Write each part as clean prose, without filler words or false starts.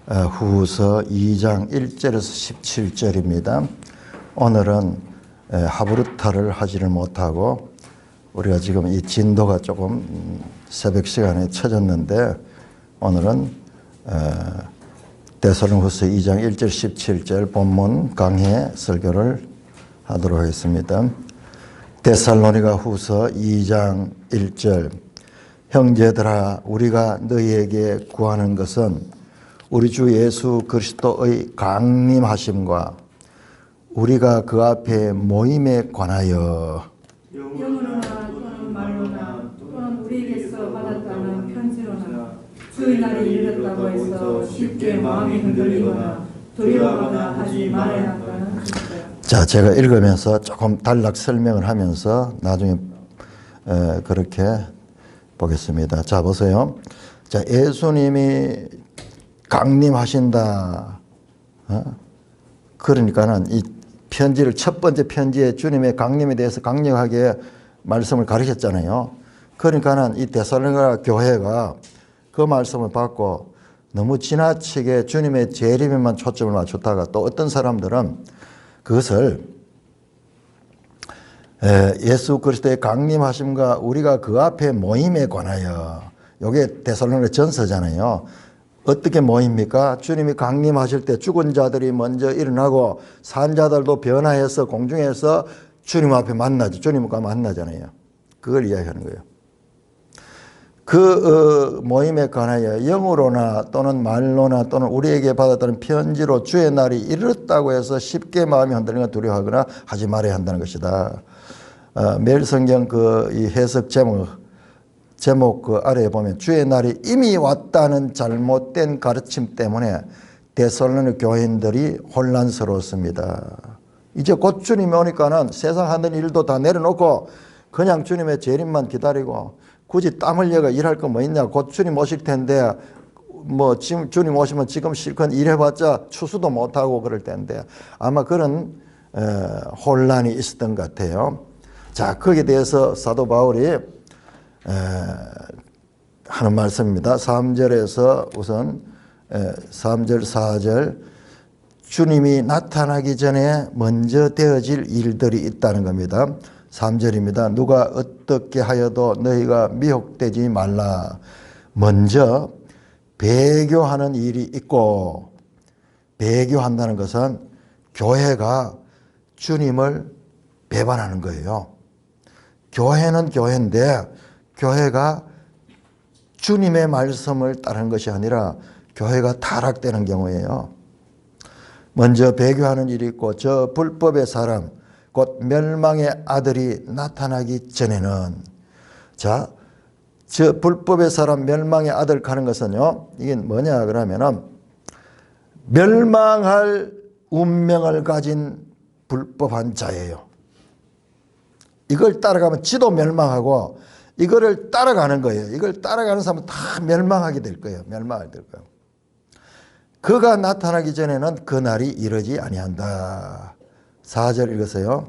후서 2장 1절에서 17절입니다. 오늘은 하브루타를 하지를 못하고 우리가 지금 이 진도가 조금 새벽 시간에 쳐졌는데 오늘은 데살로니가후서 2장 1절 17절 본문 강해 설교를 하도록 하겠습니다. 데살로니가후서 2장 1절 형제들아 우리가 너희에게 구하는 것은 우리 주 예수 그리스도의 강림하심과 우리가 그 앞에 모임에 관하여 영으로나 또는 말로나 또는 우리에게서 받았다는 편지로나 주의 날이 이르렀다고 해서 쉽게 마음이 흔들리거나 두려워하거나 하지 말아야 한다는 것이다. 자, 제가 읽으면서 조금 단락 설명을 하면서 나중에 그렇게 보겠습니다. 자, 보세요. 자, 예수님이 강림하신다. 그러니까는 이 편지를 첫 번째 편지에 주님의 강림에 대해서 강력하게 말씀을 가르쳤잖아요. 그러니까는 이 데살로니가 교회가 그 말씀을 받고 너무 지나치게 주님의 재림에만 초점을 맞췄다가 또 어떤 사람들은 그것을 예수 그리스도의 강림하심과 우리가 그 앞에 모임에 관하여, 이게 데살로니가 전서잖아요. 어떻게 모입니까? 주님이 강림하실 때 죽은 자들이 먼저 일어나고 산 자들도 변화해서 공중에서 주님 앞에 만나죠. 주님과 만나잖아요. 그걸 이야기하는 거예요. 그 모임에 관하여 영으로나 또는 말로나 또는 우리에게 받았다는 편지로 주의 날이 이르렀다고 해서 쉽게 마음이 흔들리거나 두려워하거나 하지 말아야 한다는 것이다. 매일 성경 이 해석 제목 그 아래에 보면 주의 날이 이미 왔다는 잘못된 가르침 때문에 데살로니가 교인들이 혼란스러웠습니다. 이제 곧 주님이 오니까는 세상 하는 일도 다 내려놓고 그냥 주님의 재림만 기다리고 굳이 땀 흘려가 일할 거 뭐 있냐. 곧 주님 오실 텐데 뭐 지금 주님 오시면 지금 실컷 일해봤자 추수도 못하고 그럴 텐데 아마 그런 혼란이 있었던 것 같아요. 자, 거기에 대해서 사도 바울이 하는 말씀입니다. 3절에서 우선 3절 4절 주님이 나타나기 전에 먼저 되어질 일들이 있다는 겁니다. 3절입니다. 누가 어떻게 하여도 너희가 미혹되지 말라. 먼저 배교하는 일이 있고, 배교한다는 것은 교회가 주님을 배반하는 거예요. 교회는 교회인데 교회가 주님의 말씀을 따르는 것이 아니라 교회가 타락되는 경우예요. 먼저 배교하는 일이 있고 저 불법의 사람 곧 멸망의 아들이 나타나기 전에는, 자, 저 불법의 사람 멸망의 아들 가는 것은요, 이게 뭐냐 그러면은 멸망할 운명을 가진 불법한 자예요. 이걸 따라가면 지도 멸망하고 이거를 따라가는 거예요. 이걸 따라가는 사람은 다 멸망하게 될 거예요. 멸망하게 될 거예요. 그가 나타나기 전에는 그 날이 이르지 아니한다. 4절 읽으세요.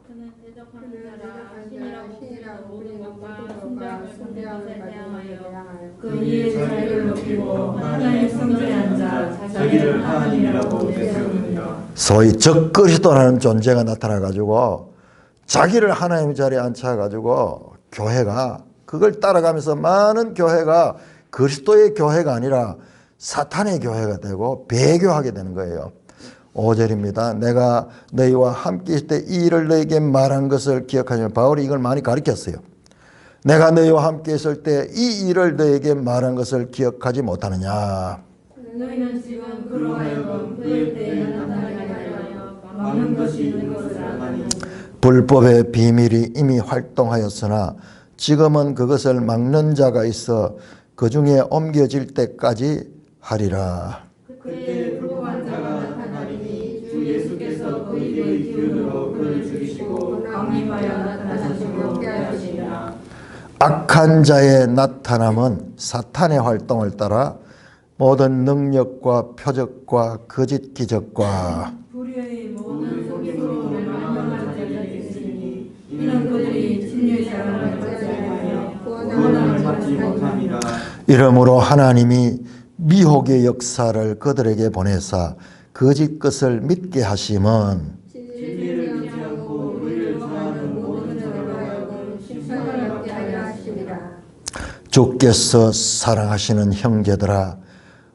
그는 대적하는 자라 신이라고 우리 것과 신장을 것에 대하여 그 이의 자리를 높이고 하나님의 성전에 앉아 자기를 하나님이라고 되세우느니라. 소위 적그리스도라는 존재가 나타나가지고 자기를 하나님의 자리에 앉혀가지고 교회가 그걸 따라가면서 많은 교회가 그리스도의 교회가 아니라 사탄의 교회가 되고 배교하게 되는 거예요. 5절입니다. 내가 너희와 함께 있을 때 이 일을 너희에게 말한 것을 기억하시면, 바울이 이걸 많이 가르쳤어요. 내가 너희와 함께 있을 때 이 일을 너희에게 말한 것을 기억하지 못하느냐. 너희는 지금 그로 하여금 그의 때에 나타나게 하여 막는 것이 있는 것을 아나니 불법의 비밀이 이미 활동하였으나 지금은 그것을 막는 자가 있어 그 중에 옮겨질 때까지 하리라. 그때 불법한 자가 나타나리니 주 예수께서 그의 기운으로 그를 죽이시고 강림하여 나타나시고 깨하시리라. 악한 자의 나타남은 사탄의 활동을 따라 모든 능력과 표적과 거짓 기적과 불의의 모든 속임으로 멸망할 자들이 있으니 이는 그들이 진리의 사랑을 받지 아니하며 구원을 받지 못함이라. 이러므로 하나님이 미혹의 역사를 그들에게 보내사 거짓 것을 믿게 하심은 진리를 믿지 않고 의를 좋아하는 모든 자로 하여금 심판을 얻게 하려 하심이라. 주께서 사랑하시는 형제들아,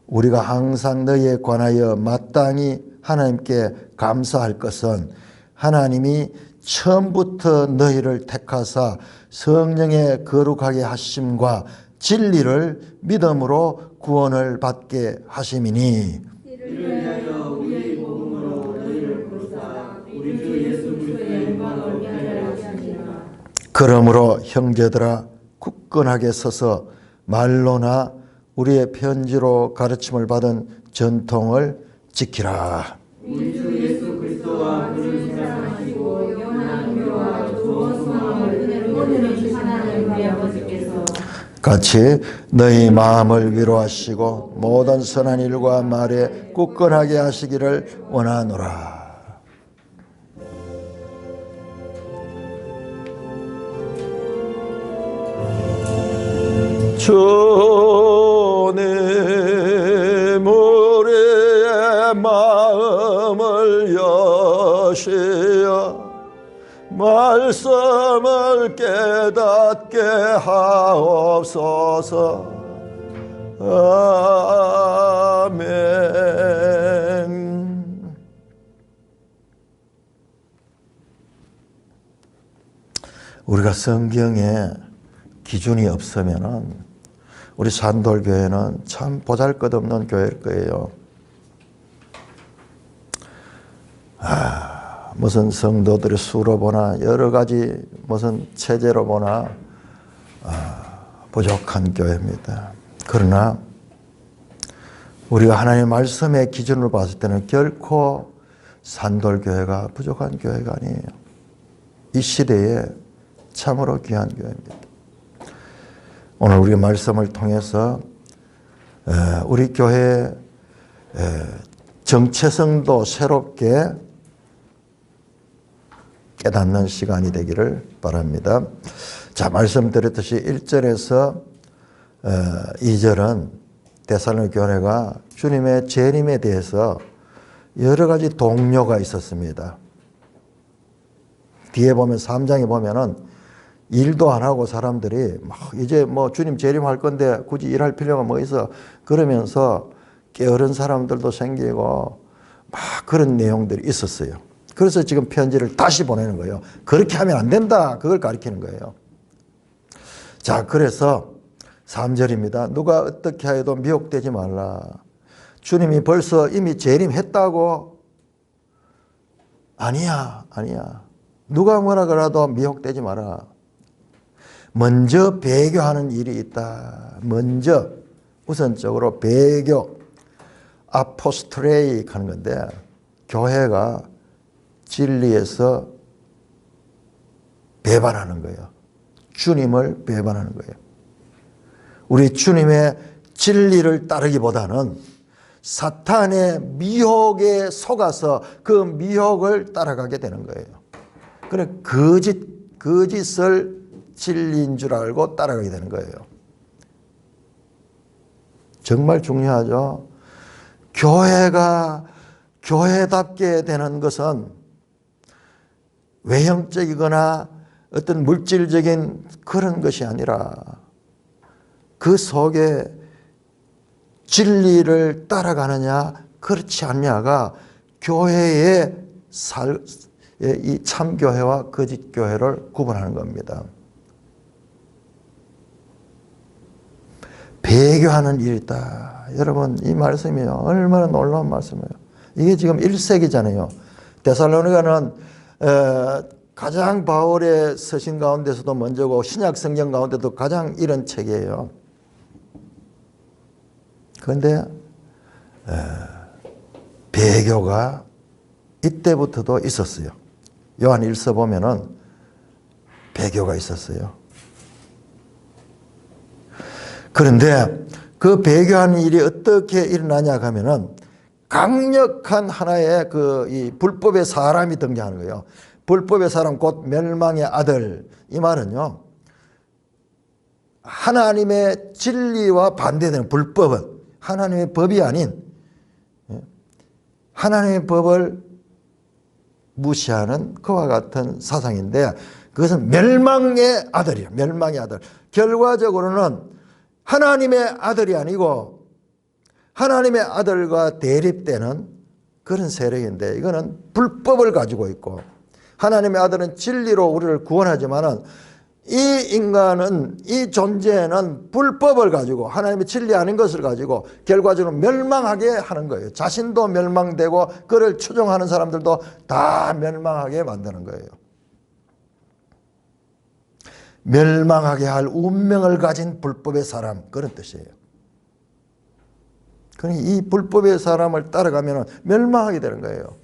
우리가 항상 너희에 관하여 마땅히 하나님께 감사할 것은 하나님이 처음부터 너희를 택하사 성령의 거룩하게 하심과 진리를 믿음으로 구원을 받게 하심이니, 이를 위하여 우리의 복음으로 너희를 부르사 우리 주 예수 그리스도의 영광을 얻게 하려 하심이라. 그러므로 형제들아, 굳건하게 서서 말로나 우리의 편지로 가르침을 받은 전통을 지키라. 우리 주 예수 그리스도와 그를 사랑하시고 영원한 교와 좋은 소망을 은혜로 주신 하나님 우리 아버지께서 같이 너희 마음을 위로하시고 모든 선한 일과 말에 굳건하게 하시기를 원하노라. 주님 우리의 마음을 여시어 말씀을 깨닫게 하옵소서. 아멘. 우리가 성경에 기준이 없으면은 우리 산돌교회는 참 보잘것없는 교회일 거예요. 무슨 성도들의 수로 보나 여러 가지 무슨 체제로 보나 부족한 교회입니다. 그러나 우리가 하나님의 말씀의 기준으로 봤을 때는 결코 산돌교회가 부족한 교회가 아니에요. 이 시대에 참으로 귀한 교회입니다. 오늘 우리 말씀을 통해서 우리 교회의 정체성도 새롭게 깨닫는 시간이 되기를 바랍니다. 자, 말씀드렸듯이 1절에서 2절은 데살로니가 교회가 주님의 재림에 대해서 여러 가지 동료가 있었습니다. 뒤에 보면 3장에 보면은 일도 안 하고 사람들이 이제 주님 재림할 건데 굳이 일할 필요가 뭐 있어 그러면서 게으른 사람들도 생기고 막 그런 내용들이 있었어요. 그래서 지금 편지를 다시 보내는 거예요. 그렇게 하면 안 된다. 그걸 가르치는 거예요. 자, 그래서 3절입니다. 누가 어떻게 해도 미혹되지 말라. 주님이 벌써 이미 재림했다고? 아니야. 누가 뭐라 그래도 미혹되지 마라. 먼저 배교하는 일이 있다. 먼저 우선적으로 배교, 아포스트레이 하는 건데 교회가 진리에서 배반하는 거예요. 주님을 배반하는 거예요. 우리 주님의 진리를 따르기보다는 사탄의 미혹에 속아서 그 미혹을 따라가게 되는 거예요. 그래 거짓을 진리인 줄 알고 따라가게 되는 거예요. 정말 중요하죠. 교회가 교회답게 되는 것은 외형적이거나 어떤 물질적인 그런 것이 아니라 그 속에 진리를 따라가느냐 그렇지 않냐가 교회의 이 참교회와 거짓교회를 구분하는 겁니다. 배교하는 일이다. 여러분 이 말씀이 얼마나 놀라운 말씀이에요. 이게 지금 1세기잖아요. 데살로니가는 가장 바울의 서신 가운데서도 먼저고 신약 성경 가운데도 가장 이런 책이에요. 그런데 배교가 이때부터도 있었어요. 요한 1서 보면은 배교가 있었어요. 그런데 그 배교하는 일이 어떻게 일어나냐 하면은 강력한 하나의 이 불법의 사람이 등장하는 거예요. 불법의 사람 곧 멸망의 아들. 이 말은요. 하나님의 진리와 반대되는 불법은 하나님의 법이 아닌 하나님의 법을 무시하는 그와 같은 사상인데 그것은 멸망의 아들이에요. 멸망의 아들. 결과적으로는 하나님의 아들이 아니고 하나님의 아들과 대립되는 그런 세력인데 이거는 불법을 가지고 있고 하나님의 아들은 진리로 우리를 구원하지만은 이 인간은 이 존재는 불법을 가지고 하나님의 진리 아닌 것을 가지고 결과적으로 멸망하게 하는 거예요. 자신도 멸망되고 그를 추종하는 사람들도 다 멸망하게 만드는 거예요. 멸망하게 할 운명을 가진 불법의 사람 그런 뜻이에요. 그러니 이 불법의 사람을 따라가면 멸망하게 되는 거예요.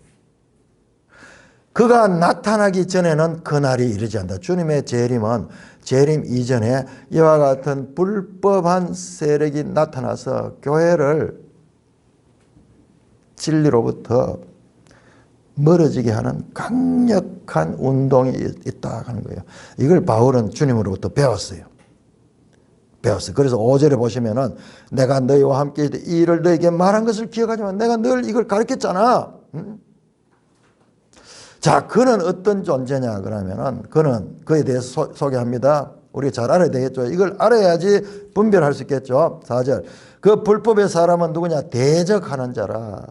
그가 나타나기 전에는 그날이 이르지 않는다. 주님의 재림은 재림 이전에 이와 같은 불법한 세력이 나타나서 교회를 진리로부터 멀어지게 하는 강력한 운동이 있다 하는 거예요. 이걸 바울은 주님으로부터 배웠어요. 그래서 5절에 보시면은 내가 너희와 함께 이 일을 너희에게 말한 것을 기억하지만 내가 늘 이걸 가르쳤잖아. 자, 그는 어떤 존재냐 그러면은 그는 그에 대해서 소개합니다. 우리가 잘 알아야 되겠죠. 이걸 알아야지 분별할 수 있겠죠. 4절. 그 불법의 사람은 누구냐? 대적하는 자라.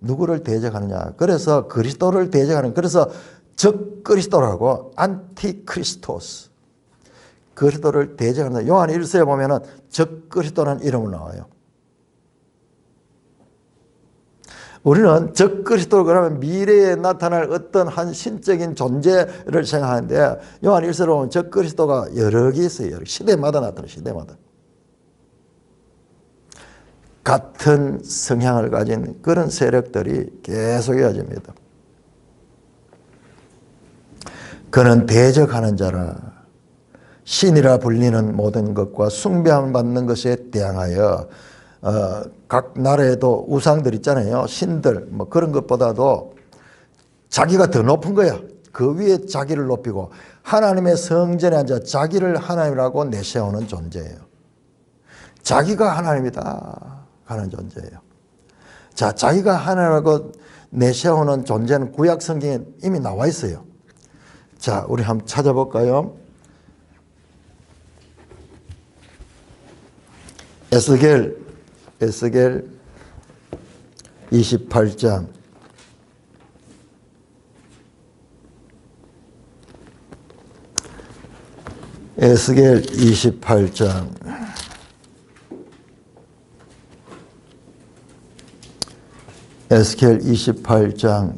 누구를 대적하느냐? 그래서 그리스도를 대적하는. 그래서 적 그리스도라고 안티크리스토스. 그리스도를 대적하는. 요한 1서에 보면은 적 그리스도라는 이름으로 나와요. 우리는 적 그리스도 그러면 미래에 나타날 어떤 한 신적인 존재를 생각하는데 요한 1서로 보면 적 그리스도가 여러 개 있어요. 시대마다 나타나요. 시대마다. 같은 성향을 가진 그런 세력들이 계속 이어집니다. 그는 대적하는 자라. 신이라 불리는 모든 것과 숭배받는 것에 대항하여 각 나라에도 우상들 있잖아요. 신들 뭐 그런 것보다도 자기가 더 높은 거야. 그 위에 자기를 높이고 하나님의 성전에 앉아 자기를 하나님이라고 내세우는 존재예요. 자기가 하나님이다 하는 존재예요. 자, 자기가 하나님이라고 내세우는 존재는 구약 성경에 이미 나와 있어요. 자, 우리 한번 찾아볼까요? 에스겔 28장 에스겔 28장 에스겔 28장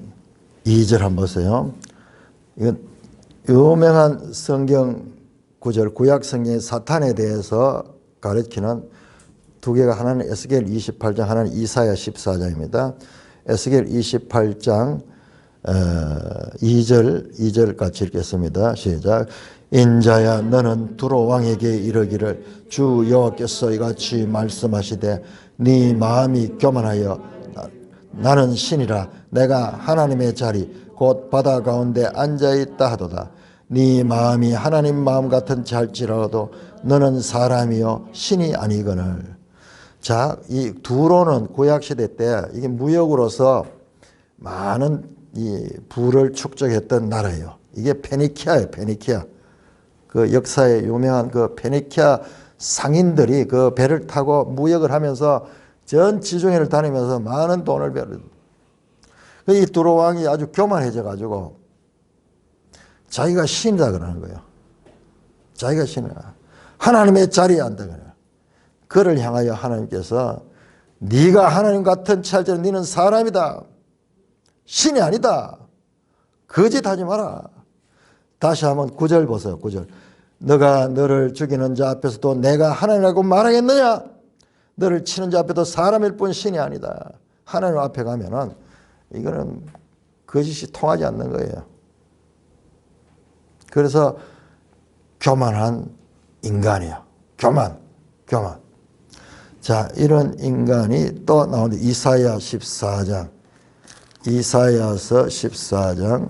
2절 한번 보세요. 이건 유명한 성경 구절, 구약 성경의 사탄에 대해서 가르치는 두 개가 하나는 에스겔 28장, 하나는 이사야 14장입니다. 에스겔 28장 2절 같이 읽겠습니다. 시작. 인자야 너는 두로 왕에게 이르기를 주 여호와께서 이같이 말씀하시되 네 마음이 교만하여 나는 신이라 내가 하나님의 자리 곧 바다 가운데 앉아있다 하도다. 네 마음이 하나님 마음 같은지 할지라도 너는 사람이요 신이 아니거늘. 자, 이 두로는 구약시대 때 이게 무역으로서 많은 이 부를 축적했던 나라예요. 이게 페니키아예요. 페니키아. 그 역사에 유명한 그 페니키아 상인들이 그 배를 타고 무역을 하면서 전 지중해를 다니면서 많은 돈을 벌어요. 이 두로 왕이 아주 교만해져 가지고 자기가 신이다 그러는 거예요. 자기가 신이다. 하나님의 자리에 앉다 그래요. 그를 향하여 하나님께서 네가 하나님 같은 찰지는 네는 사람이다. 신이 아니다. 거짓하지 마라. 다시 한번 9절 보세요. 9절. 너가 너를 죽이는 자 앞에서도 내가 하나님이라고 말하겠느냐? 너를 치는 자 앞에도 사람일 뿐 신이 아니다. 하나님 앞에 가면은 이거는 거짓이 통하지 않는 거예요. 그래서 교만한 인간이에요. 교만. 자, 이런 인간이 또 나오는데 이사야 14장. 이사야서 14장.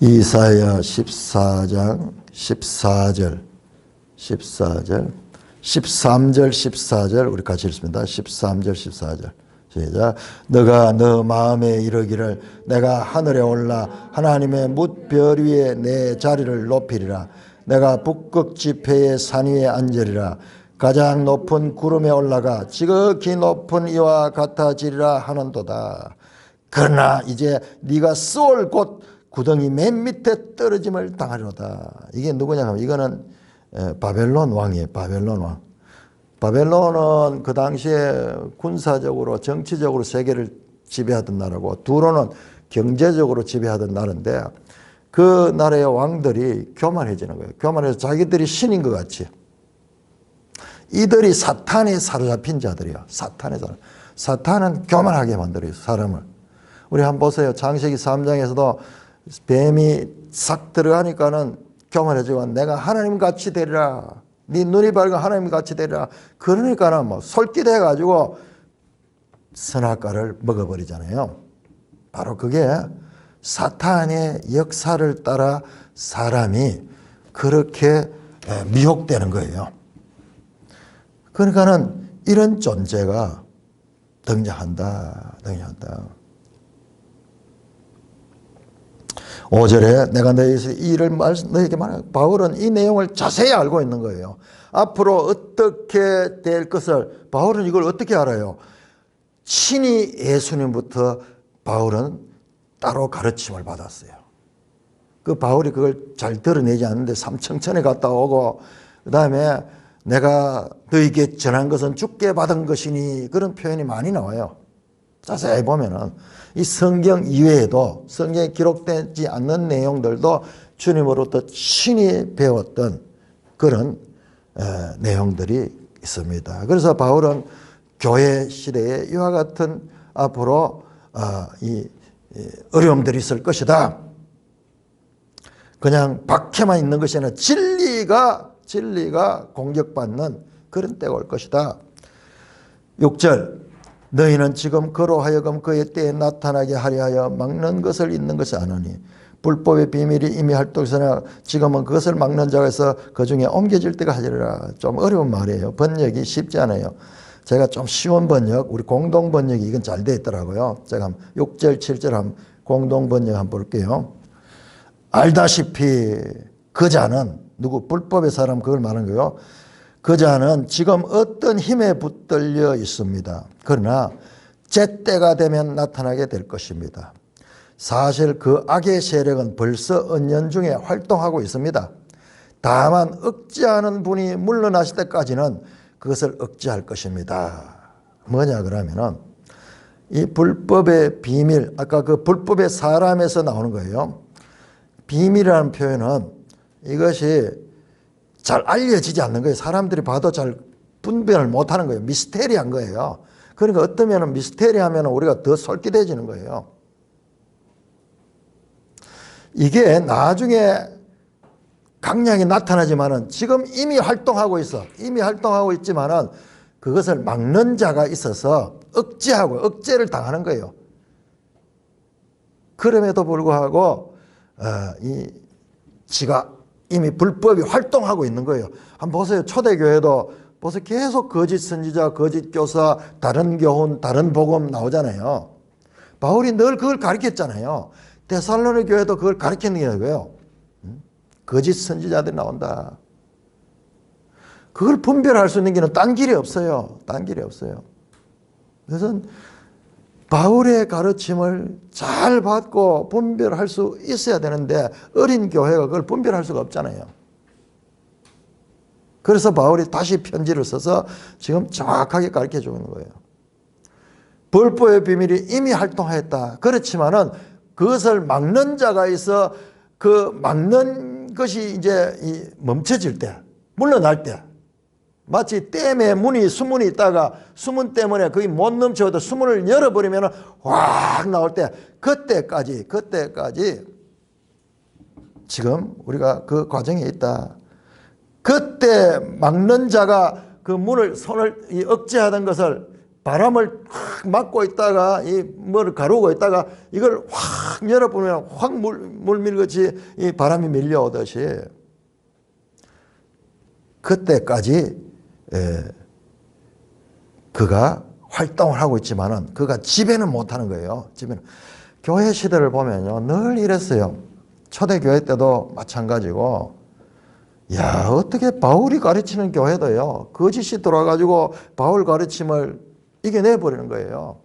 이사야 14장 14절, 13절, 14절 우리 같이 읽습니다. 13절, 14절. 시작. 너가 너 마음에 이르기를 내가 하늘에 올라 하나님의 뭇별 위에 내 자리를 높이리라. 내가 북극 지폐의 산 위에 앉으리라. 가장 높은 구름에 올라가 지극히 높은 이와 같아지리라 하는도다. 그러나 이제 네가 쏠 곳 구덩이 맨 밑에 떨어짐을 당하리로다. 이게 누구냐 하면 이거는 바벨론 왕이에요. 바벨론 왕. 바벨론은 그 당시에 군사적으로 정치적으로 세계를 지배하던 나라고 두로는 경제적으로 지배하던 나라인데 그 나라의 왕들이 교만해지는 거예요. 교만해서 자기들이 신인 것 같이. 이들이 사탄에 사로잡힌 자들이야. 사탄은 교만하게 만들어요. 사람을. 우리 한번 보세요. 창세기 3장에서도 뱀이 싹 들어가니까는 교만해지고 내가 하나님같이 되리라. 네 눈이 밝은 하나님같이 되리라. 그러니까는 뭐 솔깃해가지고 선악과를 먹어버리잖아요. 바로 그게 사탄의 역사를 따라 사람이 그렇게 미혹되는 거예요. 그러니까는 이런 존재가 등장한다. 5절에 내가 너희에게 이 일을 너희에게 말하고 바울은 이 내용을 자세히 알고 있는 거예요. 앞으로 어떻게 될 것을 바울은 이걸 어떻게 알아요? 친히 예수님부터 바울은 따로 가르침을 받았어요. 그 바울이 그걸 잘 드러내지 않는데 삼청천에 갔다 오고 그 다음에 내가 너희에게 전한 것은 주께 받은 것이니 그런 표현이 많이 나와요. 자세히 보면은 이 성경 이외에도 성경에 기록되지 않는 내용들도 주님으로부터 친히 배웠던 그런 내용들이 있습니다. 그래서 바울은 교회 시대에 이와 같은 앞으로 이 어려움들이 있을 것이다. 그냥 박해만 있는 것이 아니라 진리가 공격받는 그런 때가 올 것이다. 6절 너희는 지금 그로 하여금 그의 때에 나타나게 하려 하여 막는 것을 잊는 것이 아니니 불법의 비밀이 이미 활동하나 지금은 그것을 막는 자가 있어 그 중에 옮겨질 때가 하리라. 좀 어려운 말이에요. 번역이 쉽지 않아요. 제가 좀 쉬운 번역, 우리 공동 번역이 이건 잘 되어 있더라고요. 제가 6절, 7절 한번 공동 번역 한번 볼게요. 알다시피 그 자는 누구 불법의 사람 그걸 말하는 거예요. 그 자는 지금 어떤 힘에 붙들려 있습니다. 그러나 제때가 되면 나타나게 될 것입니다. 사실 그 악의 세력은 벌써 은연중에 활동하고 있습니다. 다만 억제하는 분이 물러나실 때까지는 그것을 억제할 것입니다. 뭐냐 그러면은 이 불법의 비밀, 아까 그 불법의 사람에서 나오는 거예요. 비밀이라는 표현은 이것이 잘 알려지지 않는 거예요. 사람들이 봐도 잘 분별을 못하는 거예요. 미스테리한 거예요. 그러니까 어떠면 미스테리하면 우리가 더 솔깃해지는 거예요. 이게 나중에 강약이 나타나지만은 지금 이미 활동하고 있어. 이미 활동하고 있지만은 그것을 막는 자가 있어서 억제를 당하는 거예요. 그럼에도 불구하고 지가 이미 불법이 활동하고 있는 거예요. 한번 보세요. 초대교회도 벌써 계속 거짓 선지자, 거짓 교사, 다른 교훈, 다른 복음 나오잖아요. 바울이 늘 그걸 가르쳤잖아요. 데살로니 교회도 그걸 가르치는 거예요. 거짓 선지자들이 나온다. 그걸 분별할 수 있는 길은 딴 길이 없어요. 딴 길이 없어요. 그래서 바울의 가르침을 잘 받고 분별할 수 있어야 되는데 어린 교회가 그걸 분별할 수가 없잖아요. 그래서 바울이 다시 편지를 써서 지금 정확하게 가르쳐 주는 거예요. 불법의 비밀이 이미 활동했다. 그렇지만은 그것을 막는 자가 있어 그 막는 것이 이제 멈춰질 때, 물러날 때, 마치 댐에 수문이 있다가 수문 때문에 거기 못 넘쳐도 수문을 열어버리면 확 나올 때 그때까지 지금 우리가 그 과정에 있다. 그때 막는 자가 그 손을 억제하던 것을 바람을 확 막고 있다가 뭐를 가르고 있다가 이걸 확 열어보면 확 물밀같이 이 바람이 밀려오듯이 그때까지 그가 활동을 하고 있지만은 그가 지배는 못하는 거예요. 지배는. 교회 시대를 보면요, 늘 이랬어요. 초대교회 때도 마찬가지고, 야, 어떻게 바울이 가르치는 교회도요, 거짓이 들어와가지고 바울 가르침을 이겨내버리는 거예요.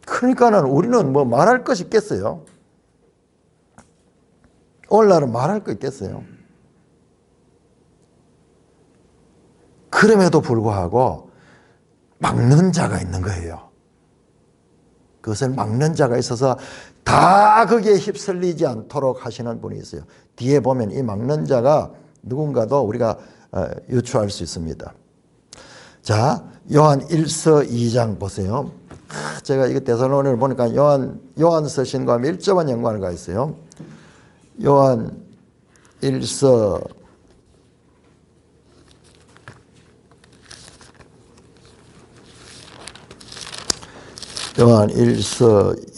그러니까는 우리는 뭐 말할 것이 있겠어요? 오늘날은 말할 거 있겠어요? 그럼에도 불구하고 막는 자가 있는 거예요. 그것을 막는 자가 있어서 다 거기에 휩쓸리지 않도록 하시는 분이 있어요. 뒤에 보면 이 막는 자가 누군가도 우리가 유추할 수 있습니다. 자, 요한 1서 2장 보세요. 제가 이거 데살로니가를 보니까 요한서 신과 밀접한 연관을 가 있어요. 요한 1서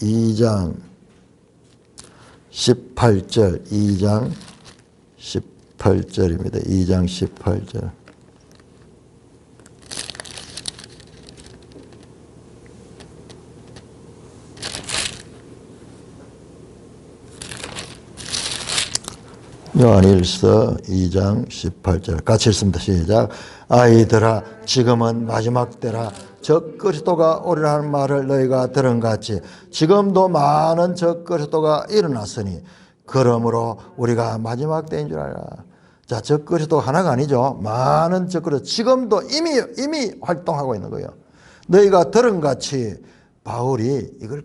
2장 18절, 2장 18절입니다. 2장 18절. 요한일서 2장 18절 같이 읽습니다. 시작. 아이들아, 지금은 마지막 때라. 적 그리스도가 오리라는 말을 너희가 들은 같이 지금도 많은 적 그리스도가 일어났으니 그러므로 우리가 마지막 때인 줄 알라. 자, 적 그리스도 하나가 아니죠. 많은 적 그리스도 지금도 이미 활동하고 있는 거예요. 너희가 들은 같이 바울이 이걸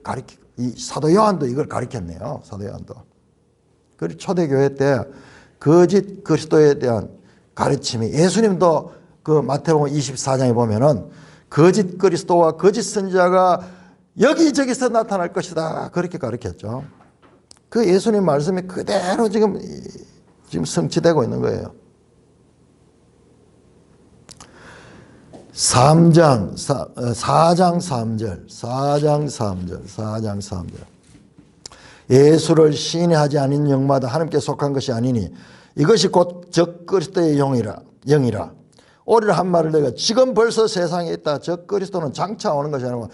이 사도 요한도 이걸 가르쳤네요. 사도 요한도. 그리고 초대교회 때 거짓 그리스도에 대한 가르침이, 예수님도 그 마태복음 24장에 보면은 거짓 그리스도와 거짓 선지자가 여기저기서 나타날 것이다, 그렇게 가르쳤죠. 그 예수님 말씀이 그대로 지금 성취되고 있는 거예요. 4장 3절. 예수를 시인하지 않은 영마다 하나님께 속한 것이 아니니 이것이 곧 적 그리스도의 영이라. 오리라 한 말을 내가 지금 벌써 세상에 있다. 적 그리스도는 장차 오는 것이 아니고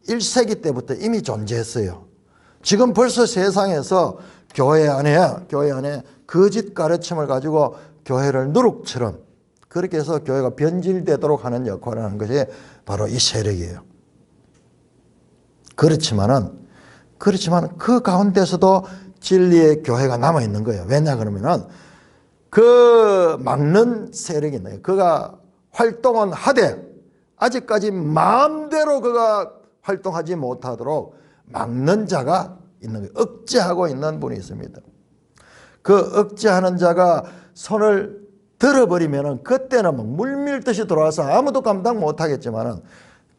1세기 때부터 이미 존재했어요. 지금 벌써 세상에서 교회 안에 거짓 가르침을 가지고 교회를 누룩처럼 그렇게 해서 교회가 변질되도록 하는 역할을 하는 것이 바로 이 세력이에요. 그렇지만 그 가운데서도 진리의 교회가 남아있는 거예요. 왜냐 그러면은 그 막는 세력이 있는 거예요. 그가 활동은 하되 아직까지 마음대로 그가 활동하지 못하도록 막는 자가 있는 거예요. 억제하고 있는 분이 있습니다. 그 억제하는 자가 손을 들어버리면은 그때는 막 물밀듯이 들어와서 아무도 감당 못하겠지만은,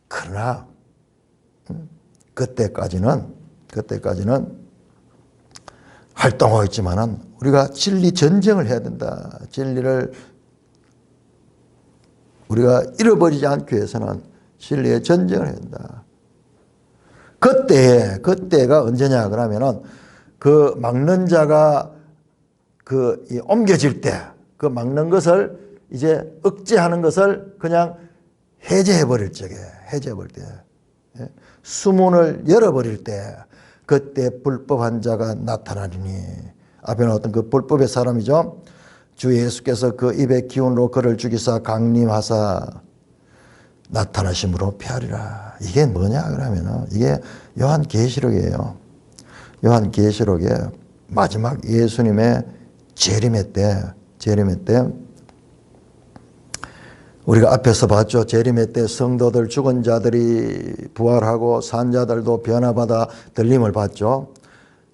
그러나 그때까지는 활동하고 있지만은 우리가 진리 전쟁을 해야 된다. 진리를 우리가 잃어버리지 않기 위해서는 진리의 전쟁을 해야 된다. 그때가 언제냐 그러면은 그 막는 자가 옮겨질 때, 그 막는 것을 이제 억제하는 것을 그냥 해제해버릴 적에, 해제해버릴 때, 수문을 열어버릴 때, 그때 불법한 자가 나타나리니. 앞에 나왔던 그 불법의 사람이죠. 주 예수께서 그 입의 기운으로 그를 죽이사 강림하사 나타나심으로 피하리라. 이게 뭐냐 그러면은 이게 요한계시록이에요. 요한계시록의 마지막 예수님의 재림의 때 우리가 앞에서 봤죠. 재림의 때 성도들, 죽은 자들이 부활하고 산 자들도 변화받아 들림을 봤죠.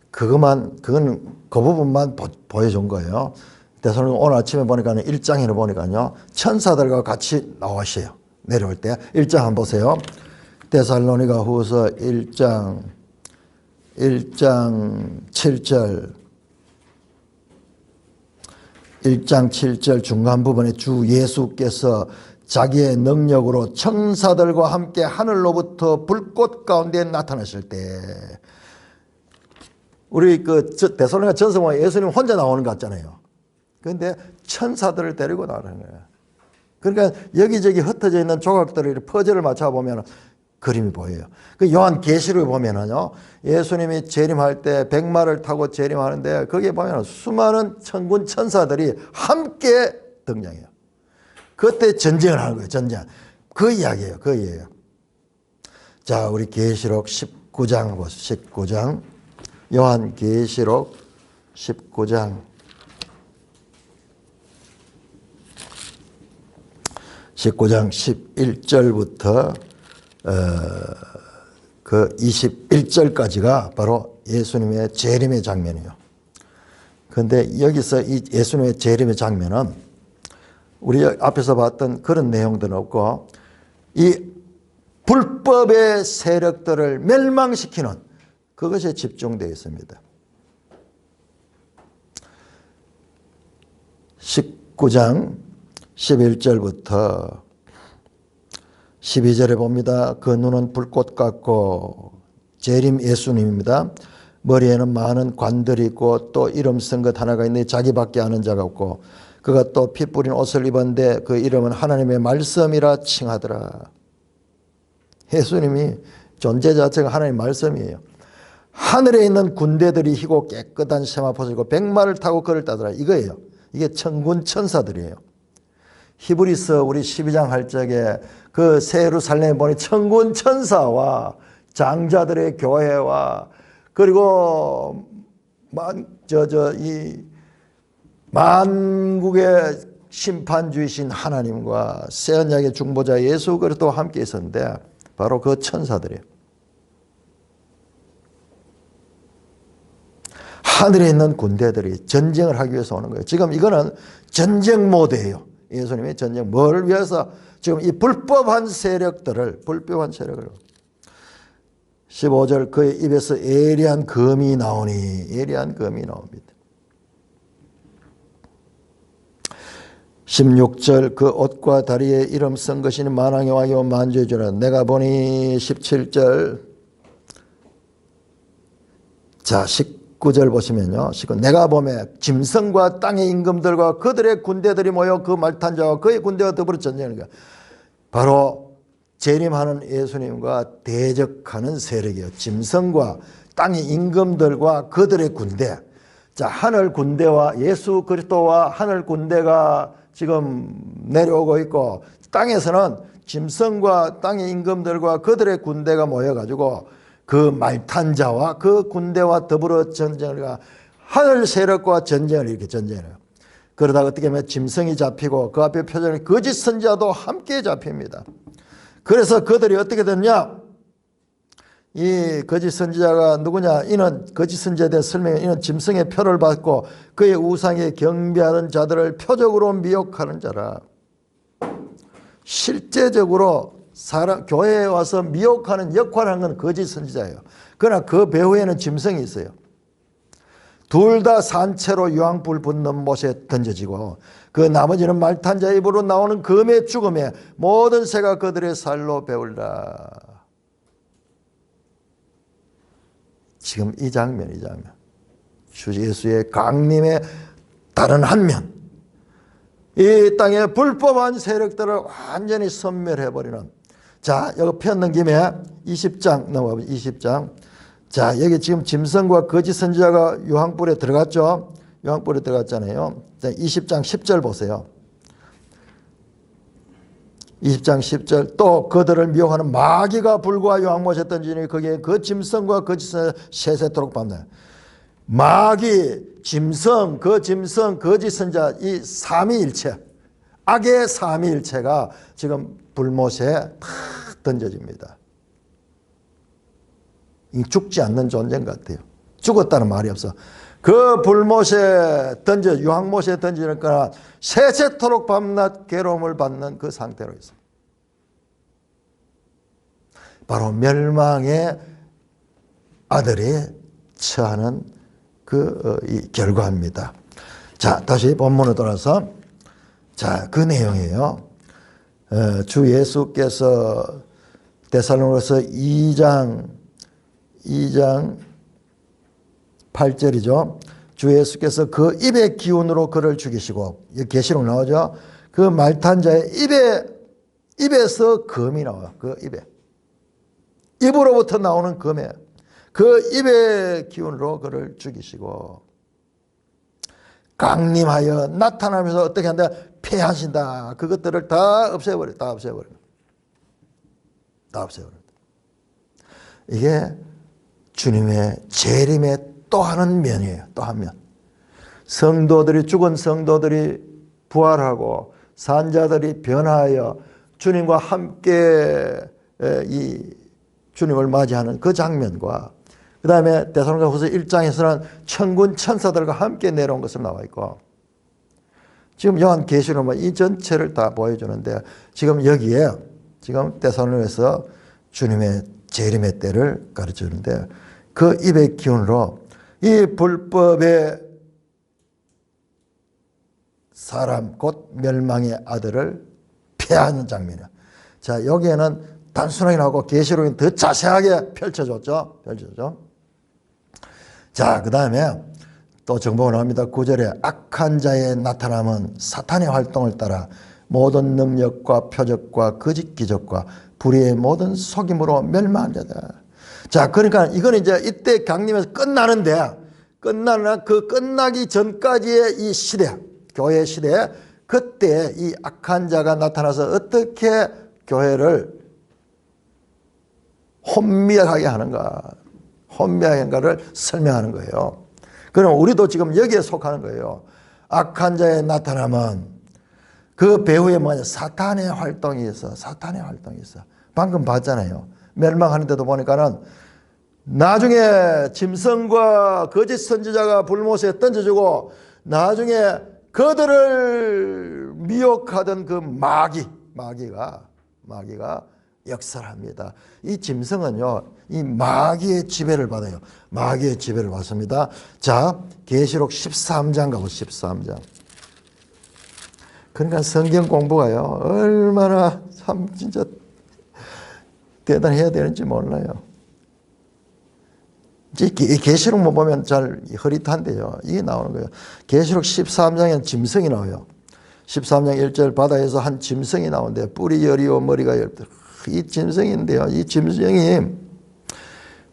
그건 그 부분만 보여준 거예요. 데살로니가 오늘 아침에 보니까 1장에 보니까요, 천사들과 같이 나오셔요. 내려올 때 1장 한번 보세요. 데살로니가 후서 1장 7절 1장 7절 중간 부분에 주 예수께서 자기의 능력으로 천사들과 함께 하늘로부터 불꽃 가운데 나타나실 때, 우리 데살로니가 전서 보면 예수님 혼자 나오는 것 같잖아요. 그런데 천사들을 데리고 나가는 거예요. 그러니까 여기저기 흩어져 있는 조각들을 퍼즐을 맞춰보면 그림이 보여요. 그 요한계시록에 보면은요, 예수님이 재림할 때 백마를 타고 재림하는데 거기에 보면 수많은 천군 천사들이 함께 등장해요. 그때 전쟁을 하는 거예요. 전쟁. 그 이야기예요. 그 이야기예요. 자, 우리 계시록 19장 보세요. 19장. 요한계시록 19장. 19장 11절부터 그 21절까지가 바로 예수님의 재림의 장면이에요. 그런데 여기서 이 예수님의 재림의 장면은 우리 앞에서 봤던 그런 내용들은 없고 이 불법의 세력들을 멸망시키는 그것에 집중되어 있습니다. 19장 11절부터 12절에 봅니다. 그 눈은 불꽃 같고 재림 예수님입니다. 머리에는 많은 관들이 있고 또 이름 쓴 것 하나가 있는데 자기밖에 아는 자가 없고 그가 또 피 뿌린 옷을 입었는데 그 이름은 하나님의 말씀이라 칭하더라. 예수님이 존재 자체가 하나님의 말씀이에요. 하늘에 있는 군대들이 희고 깨끗한 세마포지고 백마를 타고 그를 따르라. 이거예요. 이게 천군 천사들이에요. 히브리서 우리 12장 할 적에 그 새 예루살렘에 보니 천군 천사와 장자들의 교회와 그리고 이 만국의 심판주이신 하나님과 새 언약의 중보자 예수 그리스도와 함께 있었는데 바로 그 천사들이에요. 하늘에 있는 군대들이 전쟁을 하기 위해서 오는 거예요. 지금 이거는 전쟁 모드예요. 예수님의 전쟁. 뭐를 위해서? 지금 이 불법한 세력을 15절 그의 입에서 예리한 검이 나오니 예리한 검이 나옵니다. 16절 그 옷과 다리에 이름 쓴 것이 만왕의 왕이요 만주의 주라. 내가 보니 17절 자 19절 보시면요. 내가 보매 짐승과 땅의 임금들과 그들의 군대들이 모여 그 말탄 자와 그의 군대와 더불어 전쟁을 가. 바로 재림하는 예수님과 대적하는 세력이에요. 짐승과 땅의 임금들과 그들의 군대. 자, 하늘 군대와 예수 그리스도와 하늘 군대가 지금 내려오고 있고 땅에서는 짐승과 땅의 임금들과 그들의 군대가 모여가지고 그 말탄 자와 그 군대와 더불어 전쟁을 가. 하늘 세력과 전쟁을 이렇게 전쟁해요. 그러다가 어떻게 하면 짐승이 잡히고 그 앞에 표적이 거짓 선지자도 함께 잡힙니다. 그래서 그들이 어떻게 됐냐? 이 거짓 선지자가 누구냐? 이는 거짓 선지자에 대한 설명은 이는 짐승의 표를 받고 그의 우상에 경배하는 자들을 표적으로 미혹하는 자라. 실제적으로 교회에 와서 미혹하는 역할을 하는 건 거짓 선지자예요. 그러나 그 배후에는 짐승이 있어요. 둘 다 산채로 유황불 붙는 못에 던져지고 그 나머지는 말탄자 입으로 나오는 검의 죽음에 모든 새가 그들의 살로 배울라. 지금 이 장면. 주 예수의 강림의 다른 한 면. 이 땅의 불법한 세력들을 완전히 섬멸해버리는. 자, 여기 편 넘김에 20장 넘어가보죠. 20장. 자, 여기 지금 짐승과 거짓 선지자가 유황불에 들어갔죠. 유황불에 들어갔잖아요. 자, 20장 10절 보세요. 20장 10절 또 그들을 미혹하는 마귀가 불과 유황못에 던지니 거기에 그 짐승과 거짓 선지자 세세토록 밟네. 마귀, 짐승, 거짓 선지자 이 삼위일체, 악의 삼위일체가 지금 불못에 탁 던져집니다. 죽지 않는 존재인 것 같아요. 죽었다는 말이 없어. 그 불못에 유황못에 던지니까 세세토록 밤낮 괴로움을 받는 그 상태로 있어요. 바로 멸망의 아들이 처하는 이 결과입니다. 자, 다시 본문으로 돌아서 자, 그 내용이에요. 주 예수께서 데살로니가서 2장 8절이죠. 주 예수께서 그 입의 기운으로 그를 죽이시고, 계시록 나오죠. 그 말탄 자의 입에서 검이 나와요. 그 입에. 입으로부터 나오는 검에 그 입의 기운으로 그를 죽이시고, 강림하여 나타나면서 어떻게 한다? 폐하신다. 그것들을 다 없애버려. 다 없애버려. 다 없애버려. 이게 주님의 재림의 또 하는 면이에요. 또 한 면. 성도들이, 죽은 성도들이 부활하고 산자들이 변화하여 주님과 함께 이 주님을 맞이하는 그 장면과, 그 다음에 데살로니가후서 1장에서는 천군 천사들과 함께 내려온 것으로 나와 있고, 지금 요한계시록은 이 전체를 다 보여주는데, 지금 여기에 지금 데살로니가에서 주님의 재림의 때를 가르쳐 주는데, 그 입의 기운으로 이 불법의 사람 곧 멸망의 아들을 폐하는 장면이야. 자, 여기에는 단순하게 나오고 계시록이 더 자세하게 펼쳐줬죠. 자, 그 다음에 또 정보가 나옵니다. 9절에 악한 자의 나타남은 사탄의 활동을 따라 모든 능력과 표적과 거짓 기적과 불의의 모든 속임으로 멸망한 자다. 자, 그러니까 이거는 이제 이때 강림에서 끝나는데, 그 끝나기 전까지의 이 시대, 교회 시대, 그때 이 악한 자가 나타나서 어떻게 교회를 혼미하게 하는가, 혼미하게인가를 설명하는 거예요. 그럼 우리도 지금 여기에 속하는 거예요. 악한 자의 나타남은 그 배후에 뭐냐? 사탄의 활동이 있어. 사탄의 활동이 있어. 방금 봤잖아요. 멸망하는데도 보니까는 나중에 짐승과 거짓 선지자가 불못에 던져주고, 나중에 그들을 미혹하던 그 마귀가 역설합니다. 이 짐승은요, 이 마귀의 지배를 받아요. 마귀의 지배를 받습니다. 자, 계시록 13장 가보시죠. 13장. 그러니까 성경 공부가요, 얼마나 참 진짜 대단해야 되는지 몰라요. 이 계시록만 보면 잘 흐릿한데요, 이게 나오는 거예요. 계시록 13장에는 짐승이 나와요. 13장 1절 바다에서 한 짐승이 나오는데 뿔이 여리고 머리가 열다. 이 짐승인데요, 이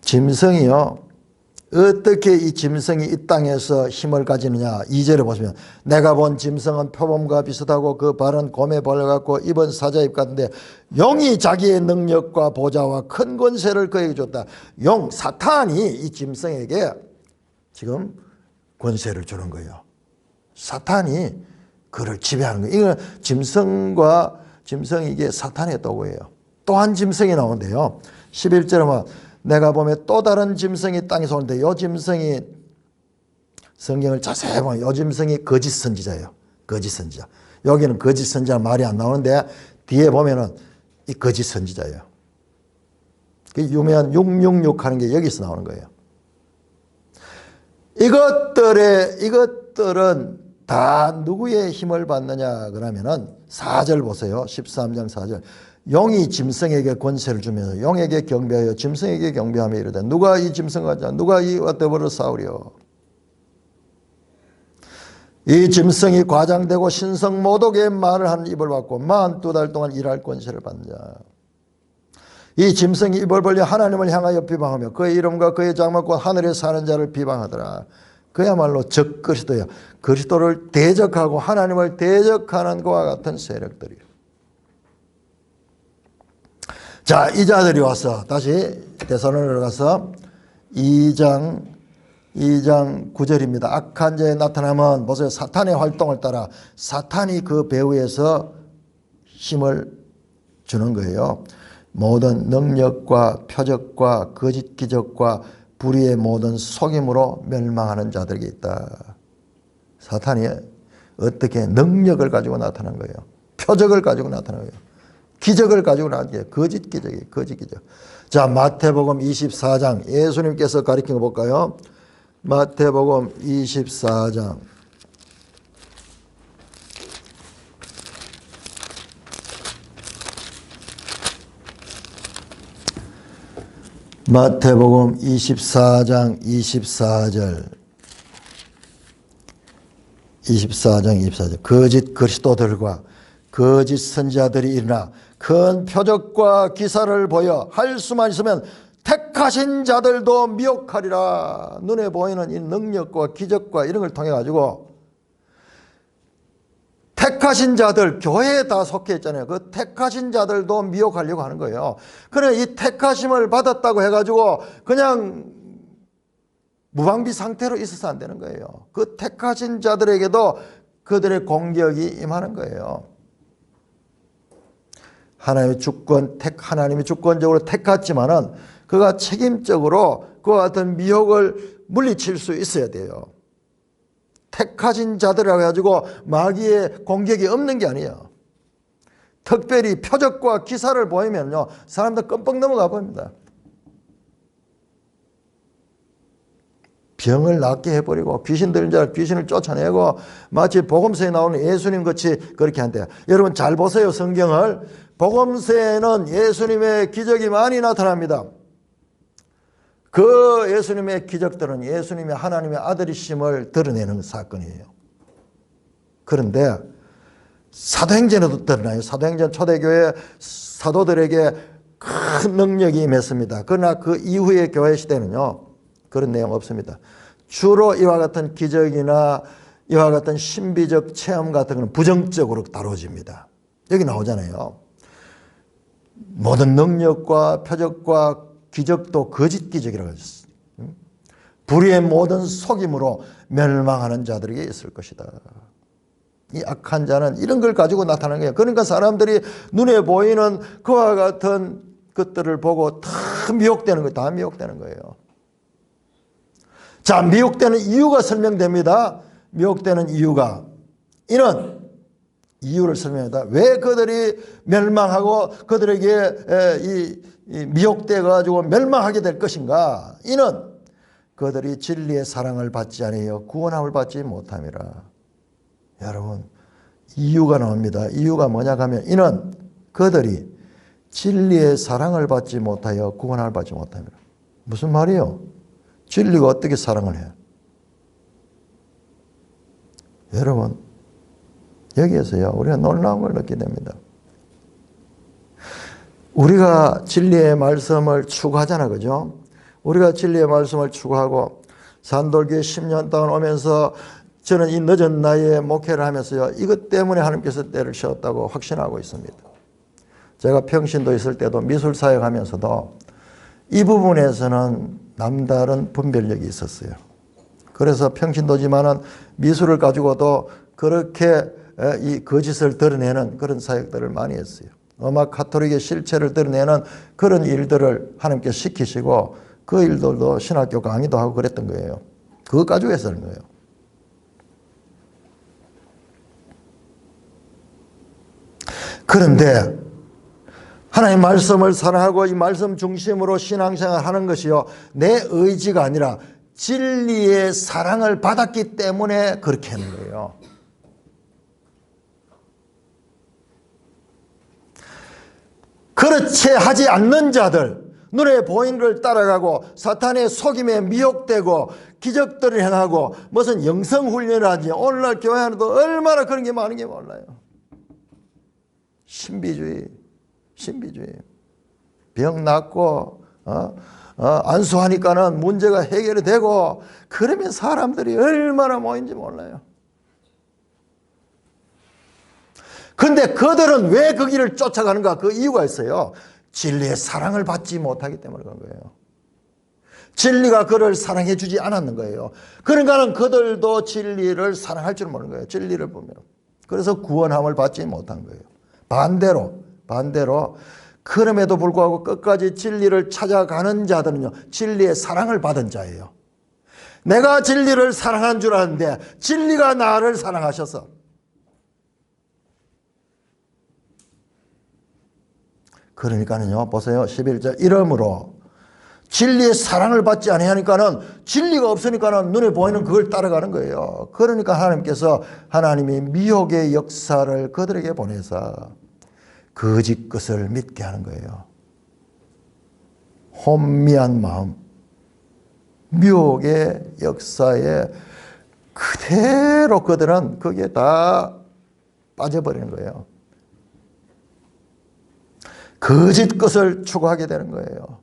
짐승이요, 어떻게 이 짐승이 이 땅에서 힘을 가지느냐. 2절에 보시면 내가 본 짐승은 표범과 비슷하고 그 발은 곰에 벌려갖고 입은 사자입 같은데 용이 자기의 능력과 보좌와 큰 권세를 그에게 줬다. 사탄이 이 짐승에게 지금 권세를 주는 거예요. 사탄이 그를 지배하는 거예요. 이건 짐승이 이게 사탄의 도구예요. 또 한 짐승이 나오는데요, 11절에 보면 내가 보면 또 다른 짐승이 땅에서 오는데, 이 짐승이 성경을 자세히 보면 이 짐승이 거짓 선지자예요. 거짓 선지자. 여기는 거짓 선지자 말이 안 나오는데 뒤에 보면은 이 거짓 선지자예요. 그 유명한 666 하는 게 여기서 나오는 거예요. 이것들은 다 누구의 힘을 받느냐 그러면은 4절 보세요. 13장 4절. 용이 짐승에게 권세를 주면서 용에게 경배하여 짐승에게 경배하며 이르되 누가 이 짐승과 누가 이와 더불어 싸우려. 이 짐승이 과장되고 신성 모독의 말을 하는 입을 받고 42달 동안 일할 권세를 받는 자. 이 짐승이 입을 벌려 하나님을 향하여 비방하며 그의 이름과 그의 장막과 하늘에 사는 자를 비방하더라. 그야말로 적그리스도야. 그리스도를 대적하고 하나님을 대적하는 것과 같은 세력들이요. 자, 이 자들이 와서 다시 데살로니가로 가서 2장 9절입니다. 악한 자의 나타남은 보세요. 사탄의 활동을 따라 사탄이 그 배후에서 힘을 주는 거예요. 모든 능력과 표적과 거짓 기적과 불의의 모든 속임으로 멸망하는 자들이 있다. 사탄이 어떻게 능력을 가지고 나타난 거예요. 표적을 가지고 나타난 거예요. 기적을 가지고 나온 게 거짓 기적이에요. 거짓 기적. 자, 마태복음 24장 예수님께서 가르친 거 볼까요? 마태복음 24장. 마태복음 24장 24절. 24장 24절 거짓 그리스도들과 거짓 선지자들이 일어나 큰 표적과 기사를 보여 할 수만 있으면 택하신 자들도 미혹하리라. 눈에 보이는 이 능력과 기적과 이런 걸 통해 가지고 택하신 자들, 교회에 다 속해 있잖아요. 그 택하신 자들도 미혹하려고 하는 거예요. 그래 이 택하심을 받았다고 해가지고 그냥 무방비 상태로 있어서 안 되는 거예요. 그 택하신 자들에게도 그들의 공격이 임하는 거예요. 하나님이 주권적으로 택했지만은 그가 책임적으로 그와 같은 미혹을 물리칠 수 있어야 돼요. 택하신 자들이라고 해가지고 마귀의 공격이 없는 게 아니에요. 특별히 표적과 기사를 보이면요, 사람들 껌뻑 넘어가 봅니다. 병을 낫게 해버리고 귀신 들린 자를 귀신을 쫓아내고 마치 복음서에 나오는 예수님 같이 그렇게 한대요. 여러분 잘 보세요. 성경을. 복음서에는 예수님의 기적이 많이 나타납니다. 그 예수님의 기적들은 예수님의 하나님의 아들이심을 드러내는 사건이에요. 그런데 사도행전에도 드러나요. 사도행전 초대교회 사도들에게 큰 능력이 임했습니다. 그러나 그 이후의 교회 시대는요, 그런 내용 없습니다. 주로 이와 같은 기적이나 이와 같은 신비적 체험 같은 것은 부정적으로 다뤄집니다. 여기 나오잖아요. 모든 능력과 표적과 기적도 거짓 기적이라고 했어요. 불의의 모든 속임으로 멸망하는 자들에게 있을 것이다. 이 악한 자는 이런 걸 가지고 나타나는 거예요. 그러니까 사람들이 눈에 보이는 그와 같은 것들을 보고 다 미혹되는 거예요. 다 미혹되는 거예요. 자, 미혹되는 이유가 설명됩니다. 미혹되는 이유가 이는 이유를 설명합니다. 왜 그들이 멸망하고 그들에게 이 미혹돼 가지고 멸망하게 될 것인가? 이는 그들이 진리의 사랑을 받지 아니하여 구원함을 받지 못함이라. 여러분, 이유가 나옵니다. 이유가 뭐냐 하면 이는 그들이 진리의 사랑을 받지 못하여 구원함을 받지 못함이라. 무슨 말이요? 진리가 어떻게 사랑을 해요? 여러분, 여기에서요, 우리가 놀라운 걸 느끼게 됩니다. 우리가 진리의 말씀을 추구하잖아, 그죠? 우리가 진리의 말씀을 추구하고 산돌교회 10년 동안 오면서 저는 이 늦은 나이에 목회를 하면서요, 이것 때문에 하나님께서 때를 씌웠다고 확신하고 있습니다. 제가 평신도 있을 때도 미술 사역하면서도 이 부분에서는 남다른 분별력이 있었어요. 그래서 평신도지만은 미술을 가지고도 그렇게 이 거짓을 드러내는 그런 사역들을 많이 했어요. 음악 가톨릭의 실체를 드러내는 그런 일들을 하나님께 시키시고 그 일들도 신학교 강의도 하고 그랬던 거예요. 그거 가지고 했었는 거예요. 그런데 하나님의 말씀을 사랑하고 이 말씀 중심으로 신앙생활을 하는 것이요, 내 의지가 아니라 진리의 사랑을 받았기 때문에 그렇게 하는 거예요. 그렇지 하지 않는 자들, 눈에 보이는 걸 따라가고 사탄의 속임에 미혹되고 기적들을 행하고 무슨 영성훈련을 하지, 오늘날 교회 안에도 얼마나 그런 게 많은 게 몰라요. 신비주의. 병 낫고 안수하니까는 문제가 해결이 되고, 그러면 사람들이 얼마나 모인지 몰라요. 근데 그들은 왜 그 길을 쫓아가는가? 그 이유가 있어요. 진리의 사랑을 받지 못하기 때문에 그런 거예요. 진리가 그를 사랑해 주지 않았는 거예요. 그러니까 그들도 진리를 사랑할 줄 모르는 거예요. 진리를 보면. 그래서 구원함을 받지 못한 거예요. 반대로 그럼에도 불구하고 끝까지 진리를 찾아가는 자들은요, 진리의 사랑을 받은 자예요. 내가 진리를 사랑한 줄 아는데 진리가 나를 사랑하셔서, 그러니까는요, 보세요. 11절 이러므로 진리의 사랑을 받지 아니하니까는, 진리가 없으니까는 눈에 보이는 그걸 따라가는 거예요. 그러니까 하나님께서 하나님이 미혹의 역사를 그들에게 보내사 거짓 것을 믿게 하는 거예요. 혼미한 마음, 미혹의 역사에 그대로 그들은 거기에 다 빠져버리는 거예요. 거짓 것을 추구하게 되는 거예요.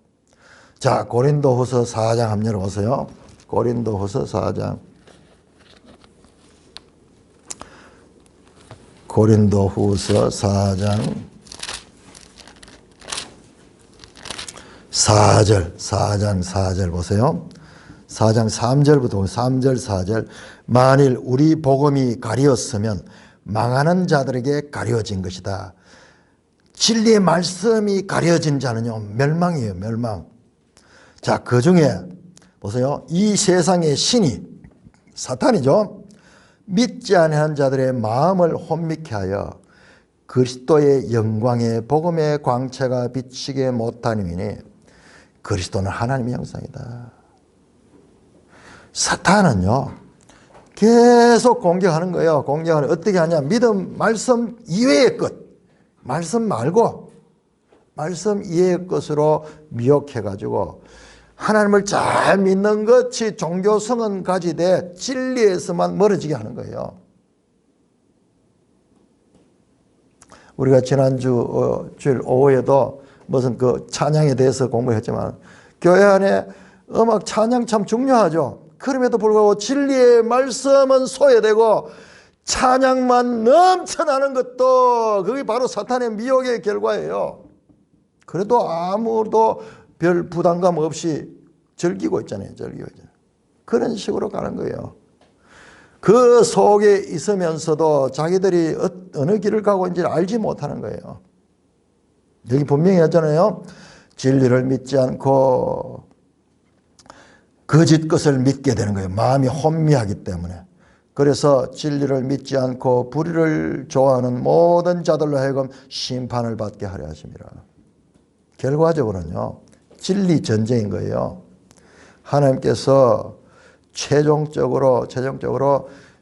자, 고린도후서 4장 한번 열어보세요. 고린도후서 4장. 고린도후서 4장 4절 보세요. 4장 3절부터 3절 4절. 만일 우리 복음이 가리었으면 망하는 자들에게 가려진 것이다. 진리의 말씀이 가려진 자는요 멸망이에요. 멸망. 자, 그 중에 보세요. 이 세상의 신이 사탄이죠. 믿지 아니하는 자들의 마음을 혼미케 하여 그리스도의 영광의 복음의 광채가 비치게 못하니니 그리스도는 하나님의 형상이다. 사탄은요 계속 공격하는 거예요. 공격하는 어떻게 하냐? 믿음, 말씀 이외의 것, 말씀 말고 말씀 이외의 것으로 미혹해가지고 하나님을 잘 믿는 것이 종교성은 가지되 진리에서만 멀어지게 하는 거예요. 우리가 지난주 주일 오후에도 무슨 그 찬양에 대해서 공부했지만 교회 안에 음악 찬양 참 중요하죠. 그럼에도 불구하고 진리의 말씀은 소외되고 찬양만 넘쳐나는 것도 그게 바로 사탄의 미혹의 결과예요. 그래도 아무도 별 부담감 없이 즐기고 있잖아요. 그런 식으로 가는 거예요. 그 속에 있으면서도 자기들이 어느 길을 가고 있는지 알지 못하는 거예요. 여기 분명히 했잖아요. 진리를 믿지 않고 거짓 것을 믿게 되는 거예요. 마음이 혼미하기 때문에. 그래서 진리를 믿지 않고 불의를 좋아하는 모든 자들로 하여금 심판을 받게 하려 하심이라. 결과적으로는요. 진리 전쟁인 거예요. 하나님께서 최종적으로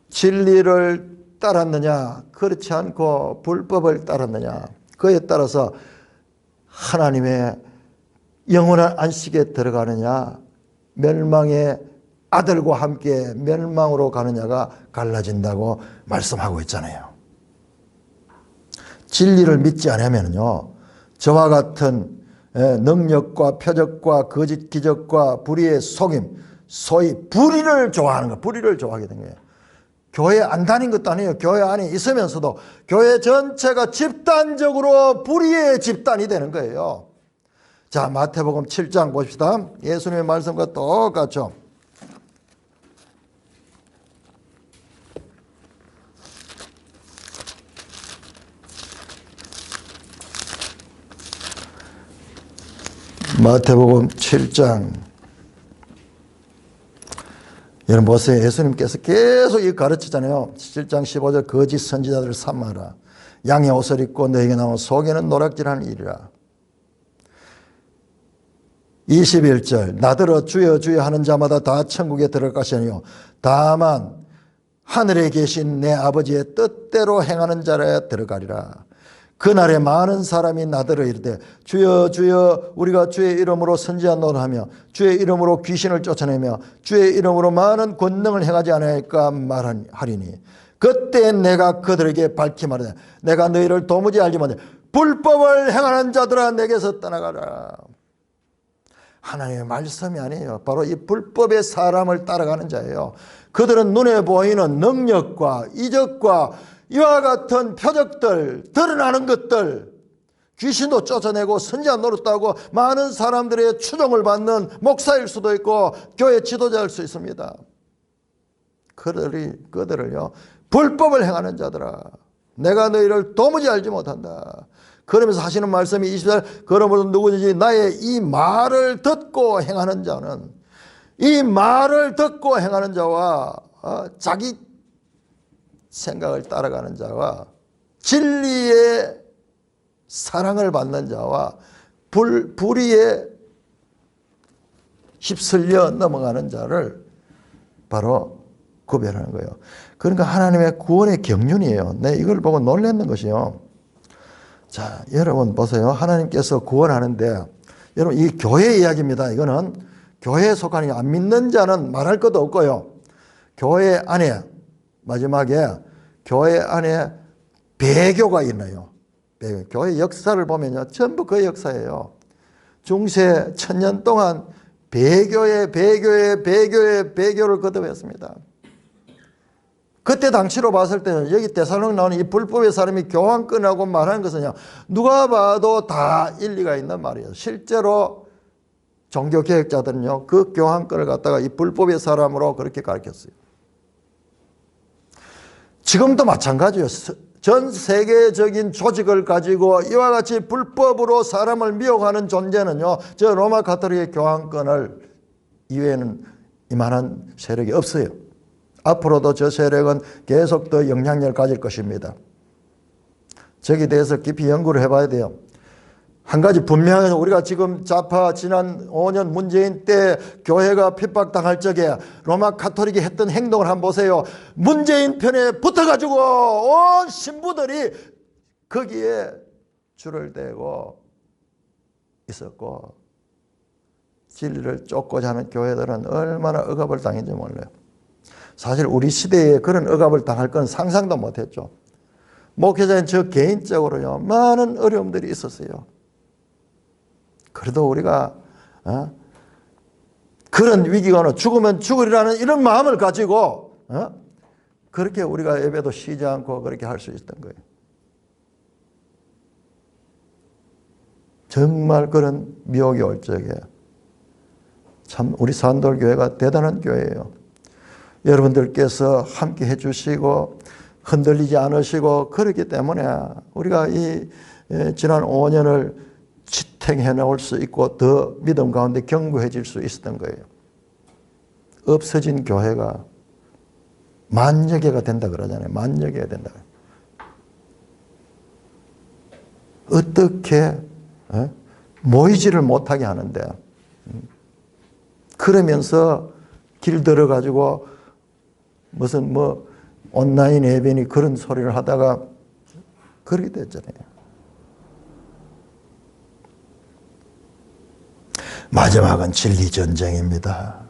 진리를 따랐느냐 그렇지 않고 불법을 따랐느냐 그에 따라서 하나님의 영원한 안식에 들어가느냐 멸망의 아들과 함께 멸망으로 가느냐가 갈라진다고 말씀하고 있잖아요. 진리를 믿지 않으면요 저와 같은 능력과 표적과 거짓 기적과 불의의 속임, 소위 불의를 좋아하는 거, 불의를 좋아하게 된 거예요. 교회 안 다닌 것도 아니에요. 교회 안에 있으면서도 교회 전체가 집단적으로 불의의 집단이 되는 거예요. 자, 마태복음 7장 봅시다. 예수님의 말씀과 똑같죠. 마태복음 7장. 여러분 보세요. 예수님께서 계속 이 가르치잖아요. 7장 15절 거짓 선지자들을 삼아라. 양의 옷을 입고 너에게 나온 속에는 노략질하는 일이라. 21절 나더러 주여 주여 하는 자마다 다 천국에 들어갈 것이 아니요 다만 하늘에 계신 내 아버지의 뜻대로 행하는 자라야 들어가리라. 그날에 많은 사람이 나더러 이르되 주여 주여 우리가 주의 이름으로 선지한 노릇하며 주의 이름으로 귀신을 쫓아내며 주의 이름으로 많은 권능을 행하지 않을까 말하리니 그때 내가 그들에게 밝히 말하되 내가 너희를 도무지 알지 못해 불법을 행하는 자들아 내게서 떠나가라. 하나님의 말씀이 아니에요. 바로 이 불법의 사람을 따라가는 자예요. 그들은 눈에 보이는 능력과 이적과 이와 같은 표적들, 드러나는 것들, 귀신도 쫓아내고 선지자 노릇도 하고 많은 사람들의 추종을 받는 목사일 수도 있고 교회 지도자일 수 있습니다. 그들을요 불법을 행하는 자들아 내가 너희를 도무지 알지 못한다. 그러면서 하시는 말씀이 20절 그러므로 누구든지 나의 이 말을 듣고 행하는 자는 이 말을 듣고 행하는 자와 자기 생각을 따라가는 자와 진리의 사랑을 받는 자와 불의에 휩쓸려 넘어가는 자를 바로 구별하는 거예요. 그러니까 하나님의 구원의 경륜이에요. 내 이걸 보고 놀랐는 것이요. 자, 여러분 보세요. 하나님께서 구원하는데 여러분 이 교회 이야기입니다. 이거는 교회에 속하는 안 믿는 자는 말할 것도 없고요. 교회 안에 마지막에 교회 안에 배교가 있나요? 배교. 교회 역사를 보면요, 전부 그 역사예요. 중세 1000년 동안 배교를 거듭했습니다. 그때 당시로 봤을 때는 여기 데살로니가 나오는 이 불법의 사람이 교환권하고 말하는 것은요, 누가 봐도 다 일리가 있는 말이에요. 실제로 종교개혁자들은요, 그 교환권을 갖다가 이 불법의 사람으로 그렇게 가르쳤어요. 지금도 마찬가지예요. 전 세계적인 조직을 가지고 이와 같이 불법으로 사람을 미혹하는 존재는요, 저 로마 가톨릭의 교환권을 이외에는 이만한 세력이 없어요. 앞으로도 저 세력은 계속 더 영향력을 가질 것입니다. 저기에 대해서 깊이 연구를 해봐야 돼요. 한 가지 분명한, 우리가 지금 좌파 지난 5년 문재인 때 교회가 핍박당할 적에 로마 가톨릭이 했던 행동을 한번 보세요. 문재인 편에 붙어가지고 온 신부들이 거기에 줄을 대고 있었고, 진리를 쫓고자 하는 교회들은 얼마나 억압을 당했는지 몰라요. 사실 우리 시대에 그런 억압을 당할 건 상상도 못했죠. 목회자인 저 개인적으로요, 많은 어려움들이 있었어요. 그래도 우리가 그런 위기가 오나 죽으면 죽으리라는 이런 마음을 가지고 그렇게 우리가 예배도 쉬지 않고 그렇게 할 수 있었던 거예요. 정말 그런 미혹이 올 적에 참 우리 산돌교회가 대단한 교회예요. 여러분들께서 함께 해주시고 흔들리지 않으시고 그렇기 때문에 우리가 이 지난 5년을 지탱해 나올 수 있고 더 믿음 가운데 견고해질 수 있었던 거예요. 없어진 교회가 만여 개가 된다 그러잖아요. 만여 개가 된다. 어떻게 모이지를 못하게 하는데, 그러면서 길들어 가지고 무슨 온라인 예배니 그런 소리를 하다가 그렇게 됐잖아요. 마지막은 진리 전쟁입니다.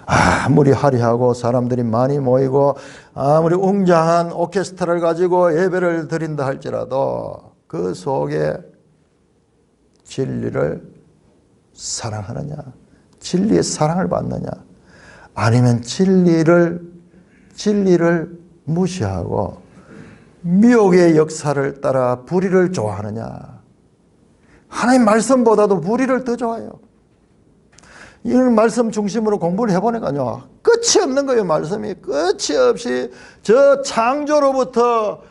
아무리 화려하고 사람들이 많이 모이고 아무리 웅장한 오케스트라를 가지고 예배를 드린다 할지라도 그 속에 진리를 사랑하느냐, 진리의 사랑을 받느냐, 아니면 진리를 무시하고 미혹의 역사를 따라 불의를 좋아하느냐. 하나님 말씀보다도 불의를 더 좋아해요. 이런 말씀 중심으로 공부를 해보니까요, 끝이 없는 거예요. 말씀이 끝이 없이 저 창조로부터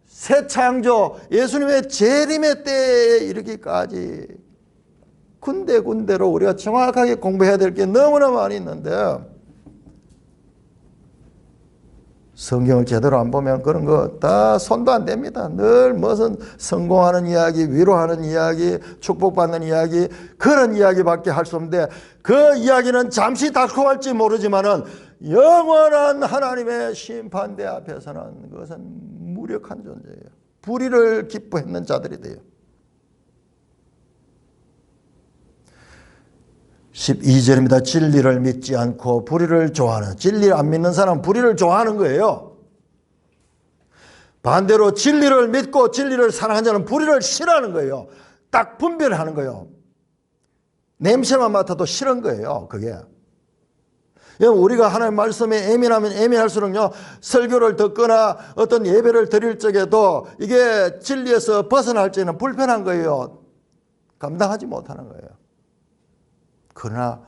새 창조, 예수님의 재림의 때에 이르기까지 군데군데로 우리가 정확하게 공부해야 될 게 너무나 많이 있는데, 성경을 제대로 안 보면 그런 거 다 손도 안 댑니다. 늘 무슨 성공하는 이야기, 위로하는 이야기, 축복받는 이야기, 그런 이야기밖에 할 수 없는데, 그 이야기는 잠시 달콤할지 모르지만은 영원한 하나님의 심판대 앞에서는 그것은 무력한 존재예요. 불의를 기뻐했는 자들이 돼요. 12절입니다. 진리를 믿지 않고 불의를 좋아하는, 진리를 안 믿는 사람은 불의를 좋아하는 거예요. 반대로 진리를 믿고 진리를 사랑하는 자는 불의를 싫어하는 거예요. 딱 분별하는 거예요. 냄새만 맡아도 싫은 거예요. 그게. 우리가 하나님 말씀에 예민하면 예민할수록요, 설교를 듣거나 어떤 예배를 드릴 적에도 이게 진리에서 벗어날 때는 불편한 거예요. 감당하지 못하는 거예요. 그러나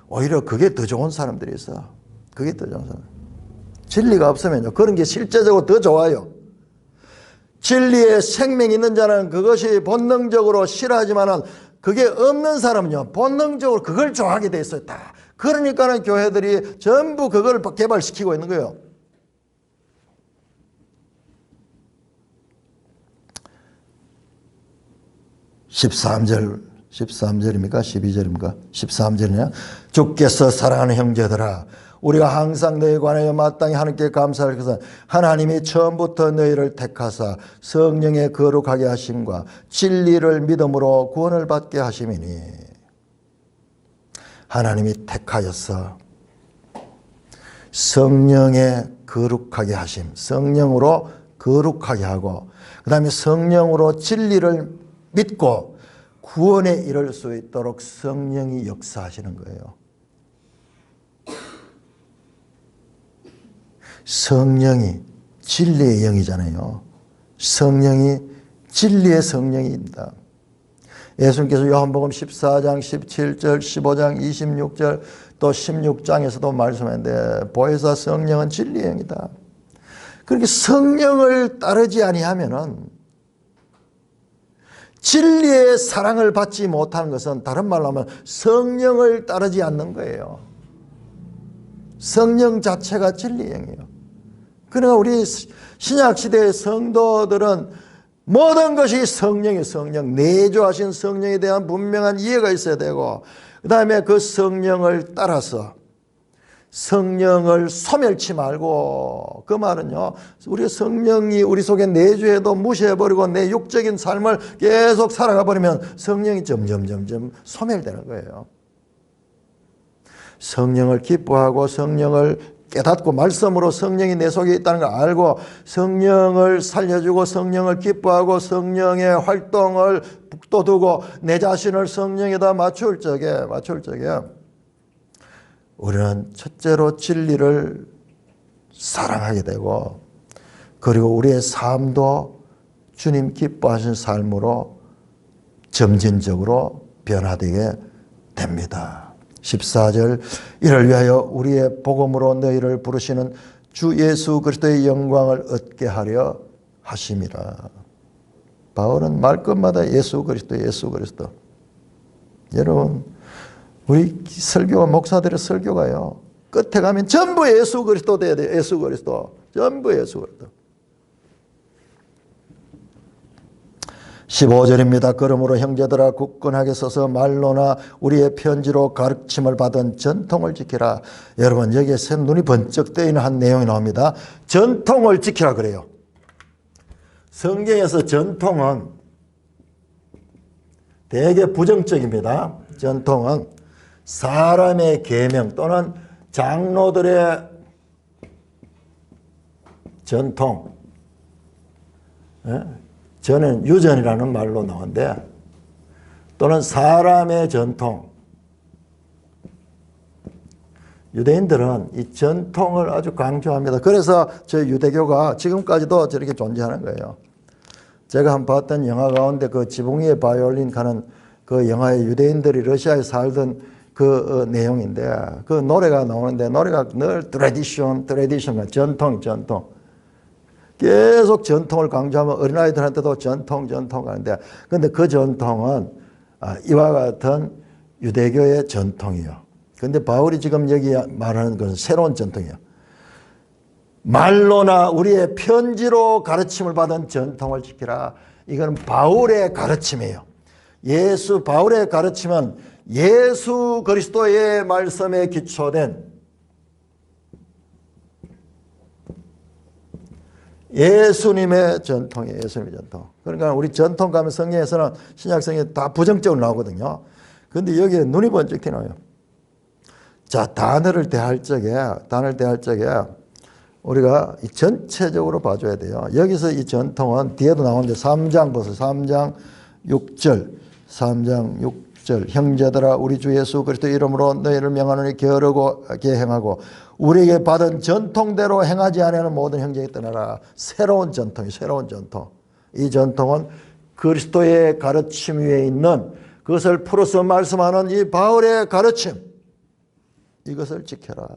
오히려 그게 더 좋은 사람들이 있어. 그게 더 좋은 사람. 진리가 없으면요, 그런 게 실제적으로 더 좋아요. 진리에 생명이 있는 자는 그것이 본능적으로 싫어하지만은 그게 없는 사람은요, 본능적으로 그걸 좋아하게 돼 있어요. 다. 그러니까는 교회들이 전부 그걸 개발시키고 있는 거예요. (13절) 13절입니까? 12절입니까? 13절이냐? 주께서 사랑하는 형제들아, 우리가 항상 너희에 관하여 마땅히 하나님께 감사할 것은 하나님이 처음부터 너희를 택하사 성령의 거룩하게 하심과 진리를 믿음으로 구원을 받게 하심이니. 하나님이 택하였어. 성령의 거룩하게 하심, 성령으로 거룩하게 하고, 그 다음에 성령으로 진리를 믿고 구원에 이를 수 있도록 성령이 역사하시는 거예요. 성령이 진리의 영이잖아요. 성령이 진리의 성령입니다. 예수님께서 요한복음 14장 17절 15장 26절 또 16장에서도 말씀했는데 보혜사 성령은 진리의 영이다. 그렇게 성령을 따르지 아니하면은 진리의 사랑을 받지 못하는 것은 다른 말로 하면 성령을 따르지 않는 거예요. 성령 자체가 진리의 영이에요. 그러나 우리 신약시대의 성도들은 모든 것이 성령이 성령, 내주하신 성령에 대한 분명한 이해가 있어야 되고, 그 다음에 그 성령을 따라서 성령을 소멸치 말고, 그 말은요, 우리 성령이 우리 속에 내주해도 무시해버리고 내 육적인 삶을 계속 살아가 버리면 성령이 점점 소멸되는 거예요. 성령을 기뻐하고 성령을 깨닫고 말씀으로 성령이 내 속에 있다는 걸 알고 성령을 살려주고 성령을 기뻐하고 성령의 활동을 북돋우고 내 자신을 성령에다 맞출 적에 우리는 첫째로 진리를 사랑하게 되고, 그리고 우리의 삶도 주님 기뻐하신 삶으로 점진적으로 변화되게 됩니다. 14절 이를 위하여 우리의 복음으로 너희를 부르시는 주 예수 그리스도의 영광을 얻게 하려 하심이라. 바울은 말끝마다 예수 그리스도. 여러분, 우리 설교가 목사들의 설교가요, 끝에 가면 전부 예수 그리스도 돼야 돼요. 예수 그리스도. 전부 예수 그리스도. 15절입니다. 그러므로 형제들아 굳건하게 서서 말로나 우리의 편지로 가르침을 받은 전통을 지키라. 여러분, 여기에 눈이 번쩍 뜨이는 한 내용이 나옵니다. 전통을 지키라 그래요. 성경에서 전통은 되게 부정적입니다. 전통은 사람의 계명 또는 장로들의 전통, 저는 유전이라는 말로 나오는데, 또는 사람의 전통. 유대인들은 이 전통을 아주 강조합니다. 그래서 저희 유대교가 지금까지도 저렇게 존재하는 거예요. 제가 한번 봤던 영화 가운데 그 지붕 위에 바이올린 가는 그 영화에 유대인들이 러시아에 살던 그 내용인데, 그 노래가 나오는데 노래가 늘 트래디션, 전통. 계속 전통을 강조하면 어린아이들한테도 전통 하는데, 근데 그 전통은 이와 같은 유대교의 전통이요. 근데 바울이 지금 여기 말하는 것은 새로운 전통이에요. 말로나 우리의 편지로 가르침을 받은 전통을 지키라. 이건 바울의 가르침이에요. 바울의 가르침은 예수 그리스도의 말씀에 기초된 예수님의 전통이에요. 예수님의 전통. 그러니까 우리 전통 가면 성경에서는 신약 성경에 다 부정적으로 나오거든요. 그런데 여기에 눈이 번쩍 튀어나와요. 자, 단어를 대할 적에 우리가 전체적으로 봐줘야 돼요. 여기서 이 전통은 뒤에도 나오는데 3장 보세요. 3장 6절 형제들아 우리 주 예수 그리스도 이름으로 너희를 명하노니 게으르게 행하고 우리에게 받은 전통대로 행하지 아니하는 모든 형제에 떠나라. 새로운 전통이 새로운 전통. 이 전통은 그리스도의 가르침 위에 있는 그것을 풀어서 말씀하는 이 바울의 가르침, 이것을 지켜라.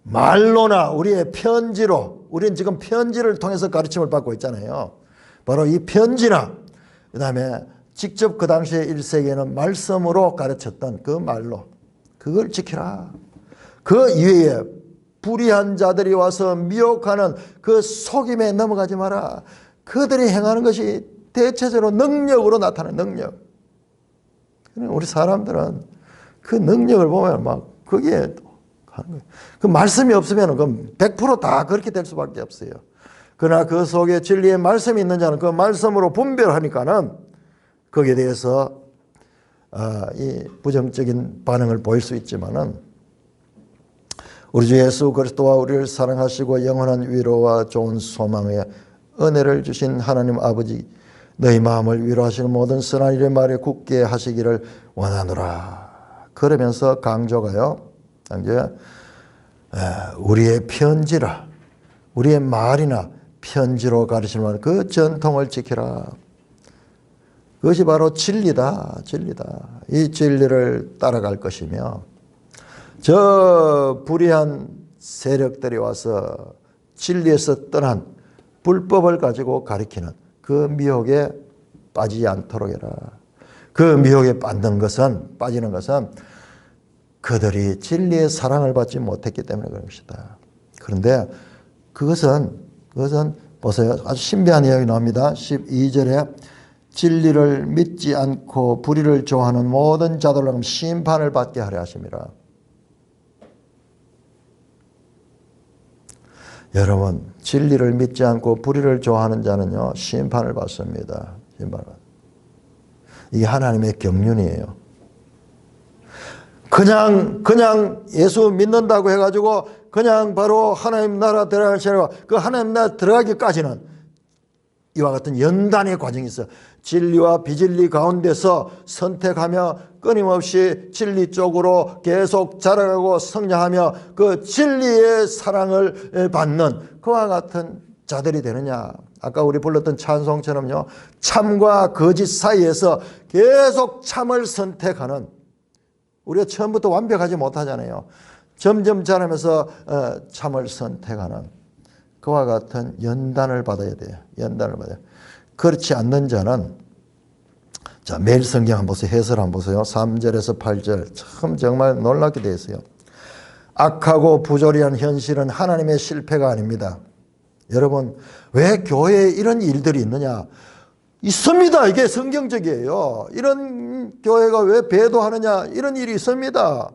말로나 우리의 편지로, 우리는 지금 편지를 통해서 가르침을 받고 있잖아요. 바로 이 편지나 그 다음에 직접 그 당시에 1세기에는 말씀으로 가르쳤던 그 말로, 그걸 지키라. 그 이외에 불의한 자들이 와서 미혹하는 그 속임에 넘어가지 마라. 그들이 행하는 것이 대체적으로 능력으로 나타나는 능력. 우리 사람들은 그 능력을 보면 막 거기에 하는 거예요. 그 말씀이 없으면 그럼 100% 다 그렇게 될 수밖에 없어요. 그러나 그 속에 진리의 말씀이 있는 자는 그 말씀으로 분별하니까는 거기에 대해서 이 부정적인 반응을 보일 수 있지만은 우리 주 예수 그리스도와 우리를 사랑하시고 영원한 위로와 좋은 소망의 은혜를 주신 하나님 아버지, 너희 마음을 위로하시는 모든 선한 일의 말에 굳게 하시기를 원하노라. 그러면서 강조가요. 우리의 편지라, 우리의 말이나 편지로 가르치는 그 전통을 지키라. 그것이 바로 진리다. 이 진리를 따라갈 것이며, 저 불의한 세력들이 와서 진리에서 떠난 불법을 가지고 가리키는 그 미혹에 빠지지 않도록 해라. 그 미혹에 빠지는 것은 그들이 진리의 사랑을 받지 못했기 때문에 그런 것이다. 그런데 그것은 보세요. 아주 신비한 이야기 나옵니다. 12절에 진리를 믿지 않고 불의를 좋아하는 모든 자들로 심판을 받게 하려 하심이라. 여러분, 진리를 믿지 않고 불의를 좋아하는 자는요, 심판을 받습니다. 이게 하나님의 경륜이에요. 그냥 예수 믿는다고 해가지고 그냥 바로 하나님 나라 들어가시라고, 그 하나님 나라 들어가기까지는 이와 같은 연단의 과정이 있어요. 진리와 비진리 가운데서 선택하며 끊임없이 진리 쪽으로 계속 자라가고 성장하며 그 진리의 사랑을 받는 그와 같은 자들이 되느냐. 아까 우리 불렀던 찬송처럼요, 참과 거짓 사이에서 계속 참을 선택하는, 우리가 처음부터 완벽하지 못하잖아요. 점점 자라면서 참을 선택하는 그와 같은 연단을 받아야 돼요. 연단을 받아요. 그렇지 않는 자는, 자, 매일 성경 한번 보세요. 해설 한번 보세요. 3절에서 8절 참 정말 놀랍게 되어 있어요. 악하고 부조리한 현실은 하나님의 실패가 아닙니다. 여러분, 왜 교회에 이런 일들이 있느냐? 있습니다. 이게 성경적이에요. 이런 교회가 왜 배도하느냐? 이런 일이 있습니다.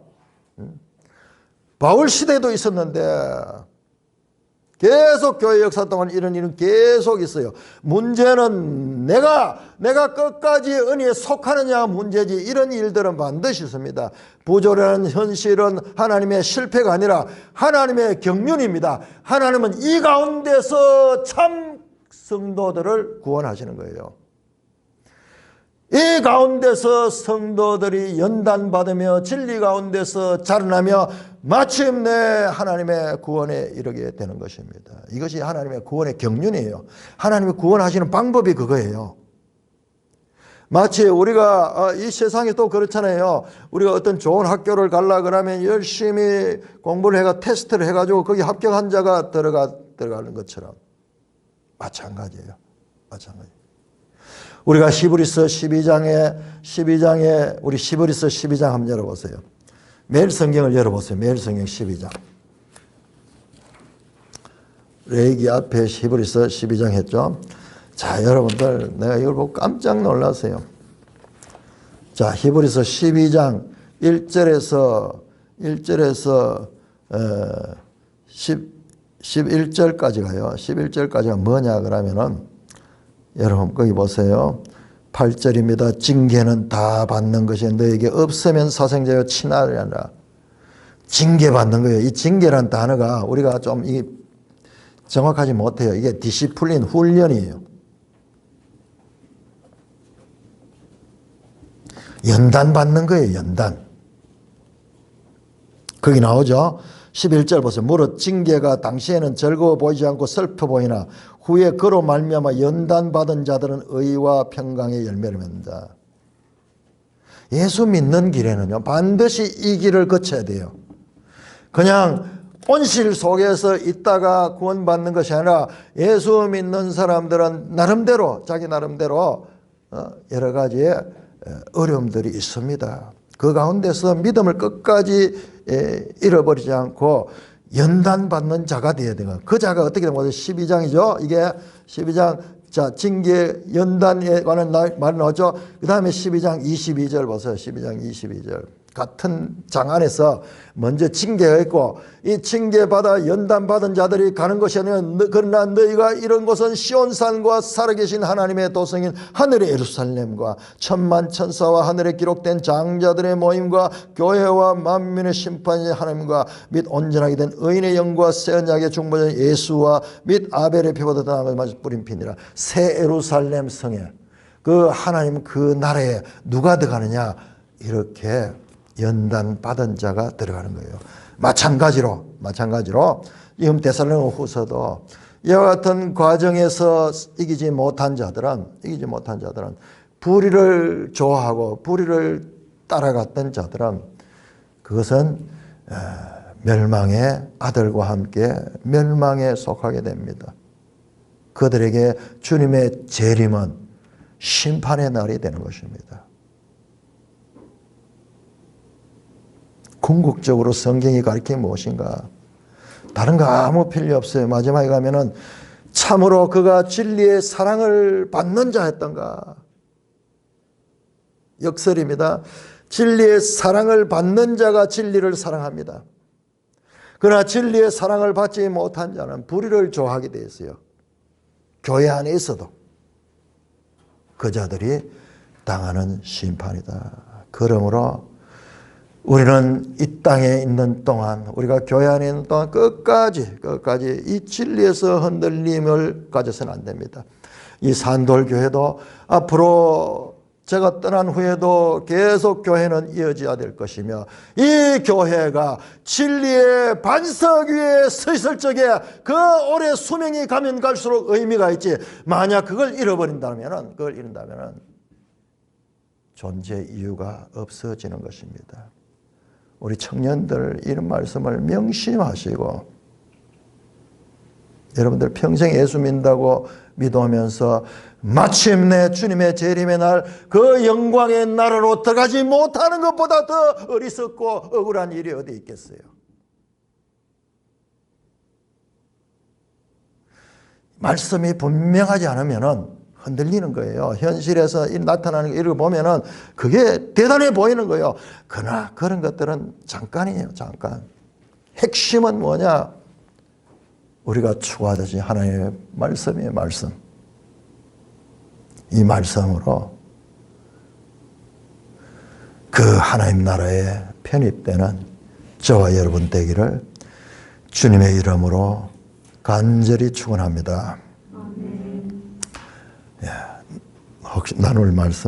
바울 시대도 있었는데 계속 교회 역사 동안 이런 일은 계속 있어요. 문제는 내가 끝까지 은혜에 속하느냐 문제지, 이런 일들은 반드시 있습니다. 부조리한 현실은 하나님의 실패가 아니라 하나님의 경륜입니다. 하나님은 이 가운데서 참 성도들을 구원하시는 거예요. 이 가운데서 성도들이 연단받으며 진리 가운데서 자라나며 마침내 하나님의 구원에 이르게 되는 것입니다. 이것이 하나님의 구원의 경륜이에요. 하나님이 구원하시는 방법이 그거예요. 마치 우리가 이 세상이 또 그렇잖아요. 우리가 어떤 좋은 학교를 가려고 그러면 열심히 공부를 해가 테스트를 해가지고 거기 합격한 자가 들어가는 것처럼 마찬가지예요. 우리가 히브리서 12장에 우리 히브리서 12장 한번 열어보세요. 매일 성경을 열어보세요. 매일 성경 12장. 레이기 앞에 히브리서 12장 했죠. 자, 여러분들, 내가 이걸 보고 깜짝 놀랐어요. 자, 히브리서 12장 1절에서 11절까지 가요. 11절까지가 뭐냐 그러면은, 여러분 거기 보세요. 8절입니다. 징계는 다 받는 것이 너에게 없으면 사생자여 친하리 하라. 징계받는 거예요. 이 징계라는 단어가 우리가 좀 정확하지 못해요. 이게 디시플린, 훈련이에요. 연단 받는 거예요. 연단. 거기 나오죠. 11절 보세요. 무릇 징계가 당시에는 즐거워 보이지 않고 슬퍼 보이나 후에 그로 말미암아 연단받은 자들은 의와 평강의 열매를 맺는다. 예수 믿는 길에는요, 반드시 이 길을 거쳐야 돼요. 그냥 온실 속에서 있다가 구원받는 것이 아니라 예수 믿는 사람들은 자기 나름대로 여러 가지의 어려움들이 있습니다. 그 가운데서 믿음을 끝까지 잃어버리지 않고 연단받는 자가 되어야 돼요. 그 자가 어떻게 되는 거죠? 12장이죠. 이게 12장, 자, 징계, 연단에 관한 말이 나오죠. 그 다음에 12장 22절 보세요. 12장 22절. 같은 장 안에서 먼저 징계가 있고 이 징계받아 연단받은 자들이 가는 것이 아니라 그러나 너희가 이런 곳은 시온산과 살아계신 하나님의 도성인 하늘의 예루살렘과 천만 천사와 하늘에 기록된 장자들의 모임과 교회와 만민의 심판인 하나님과 및 온전하게 된 의인의 영과 새 언약의 중보자 예수와 및 아벨의 피보다 더 나은 것을 뿌린 피니라. 새 예루살렘 성에 그 하나님 그 나라에 누가 들어가느냐? 이렇게 연단 받은 자가 들어가는 거예요. 마찬가지로 지금 데살로니가 후서도 이와 같은 과정에서 이기지 못한 자들은 불의를 좋아하고 불의를 따라갔던 자들은 그것은 멸망의 아들과 함께 멸망에 속하게 됩니다. 그들에게 주님의 재림은 심판의 날이 되는 것입니다. 궁극적으로 성경이 가르치는 무엇인가? 다른 거 아무 필요 없어요. 마지막에 가면은 참으로 그가 진리의 사랑을 받는 자였던가? 역설입니다. 진리의 사랑을 받는 자가 진리를 사랑합니다. 그러나 진리의 사랑을 받지 못한 자는 불의를 좋아하게 되어 있어요. 교회 안에 있어도 그 자들이 당하는 심판이다. 그러므로 우리는 이 땅에 있는 동안, 우리가 교회 안에 있는 동안 끝까지 이 진리에서 흔들림을 가져서는 안 됩니다. 이 산돌교회도 앞으로 제가 떠난 후에도 계속 교회는 이어져야 될 것이며, 이 교회가 진리의 반석 위에 서 있을 적에 그 오래 수명이 가면 갈수록 의미가 있지, 만약 그걸 잃어버린다면 존재 이유가 없어지는 것입니다. 우리 청년들 이런 말씀을 명심하시고, 여러분들 평생 예수 믿는다고 믿으면서 마침내 주님의 재림의 날, 그 영광의 나라로 들어가지 못하는 것보다 더 어리석고 억울한 일이 어디 있겠어요? 말씀이 분명하지 않으면 흔들리는 거예요. 현실에서 나타나는 거 이걸 보면은 그게 대단해 보이는 거예요. 그러나 그런 것들은 잠깐이에요. 잠깐. 핵심은 뭐냐? 우리가 추구하듯이 하나님의 말씀이에요. 말씀. 이 말씀으로 그 하나님 나라에 편입되는 저와 여러분 되기를 주님의 이름으로 간절히 축원합니다. 혹시 나눌 말씀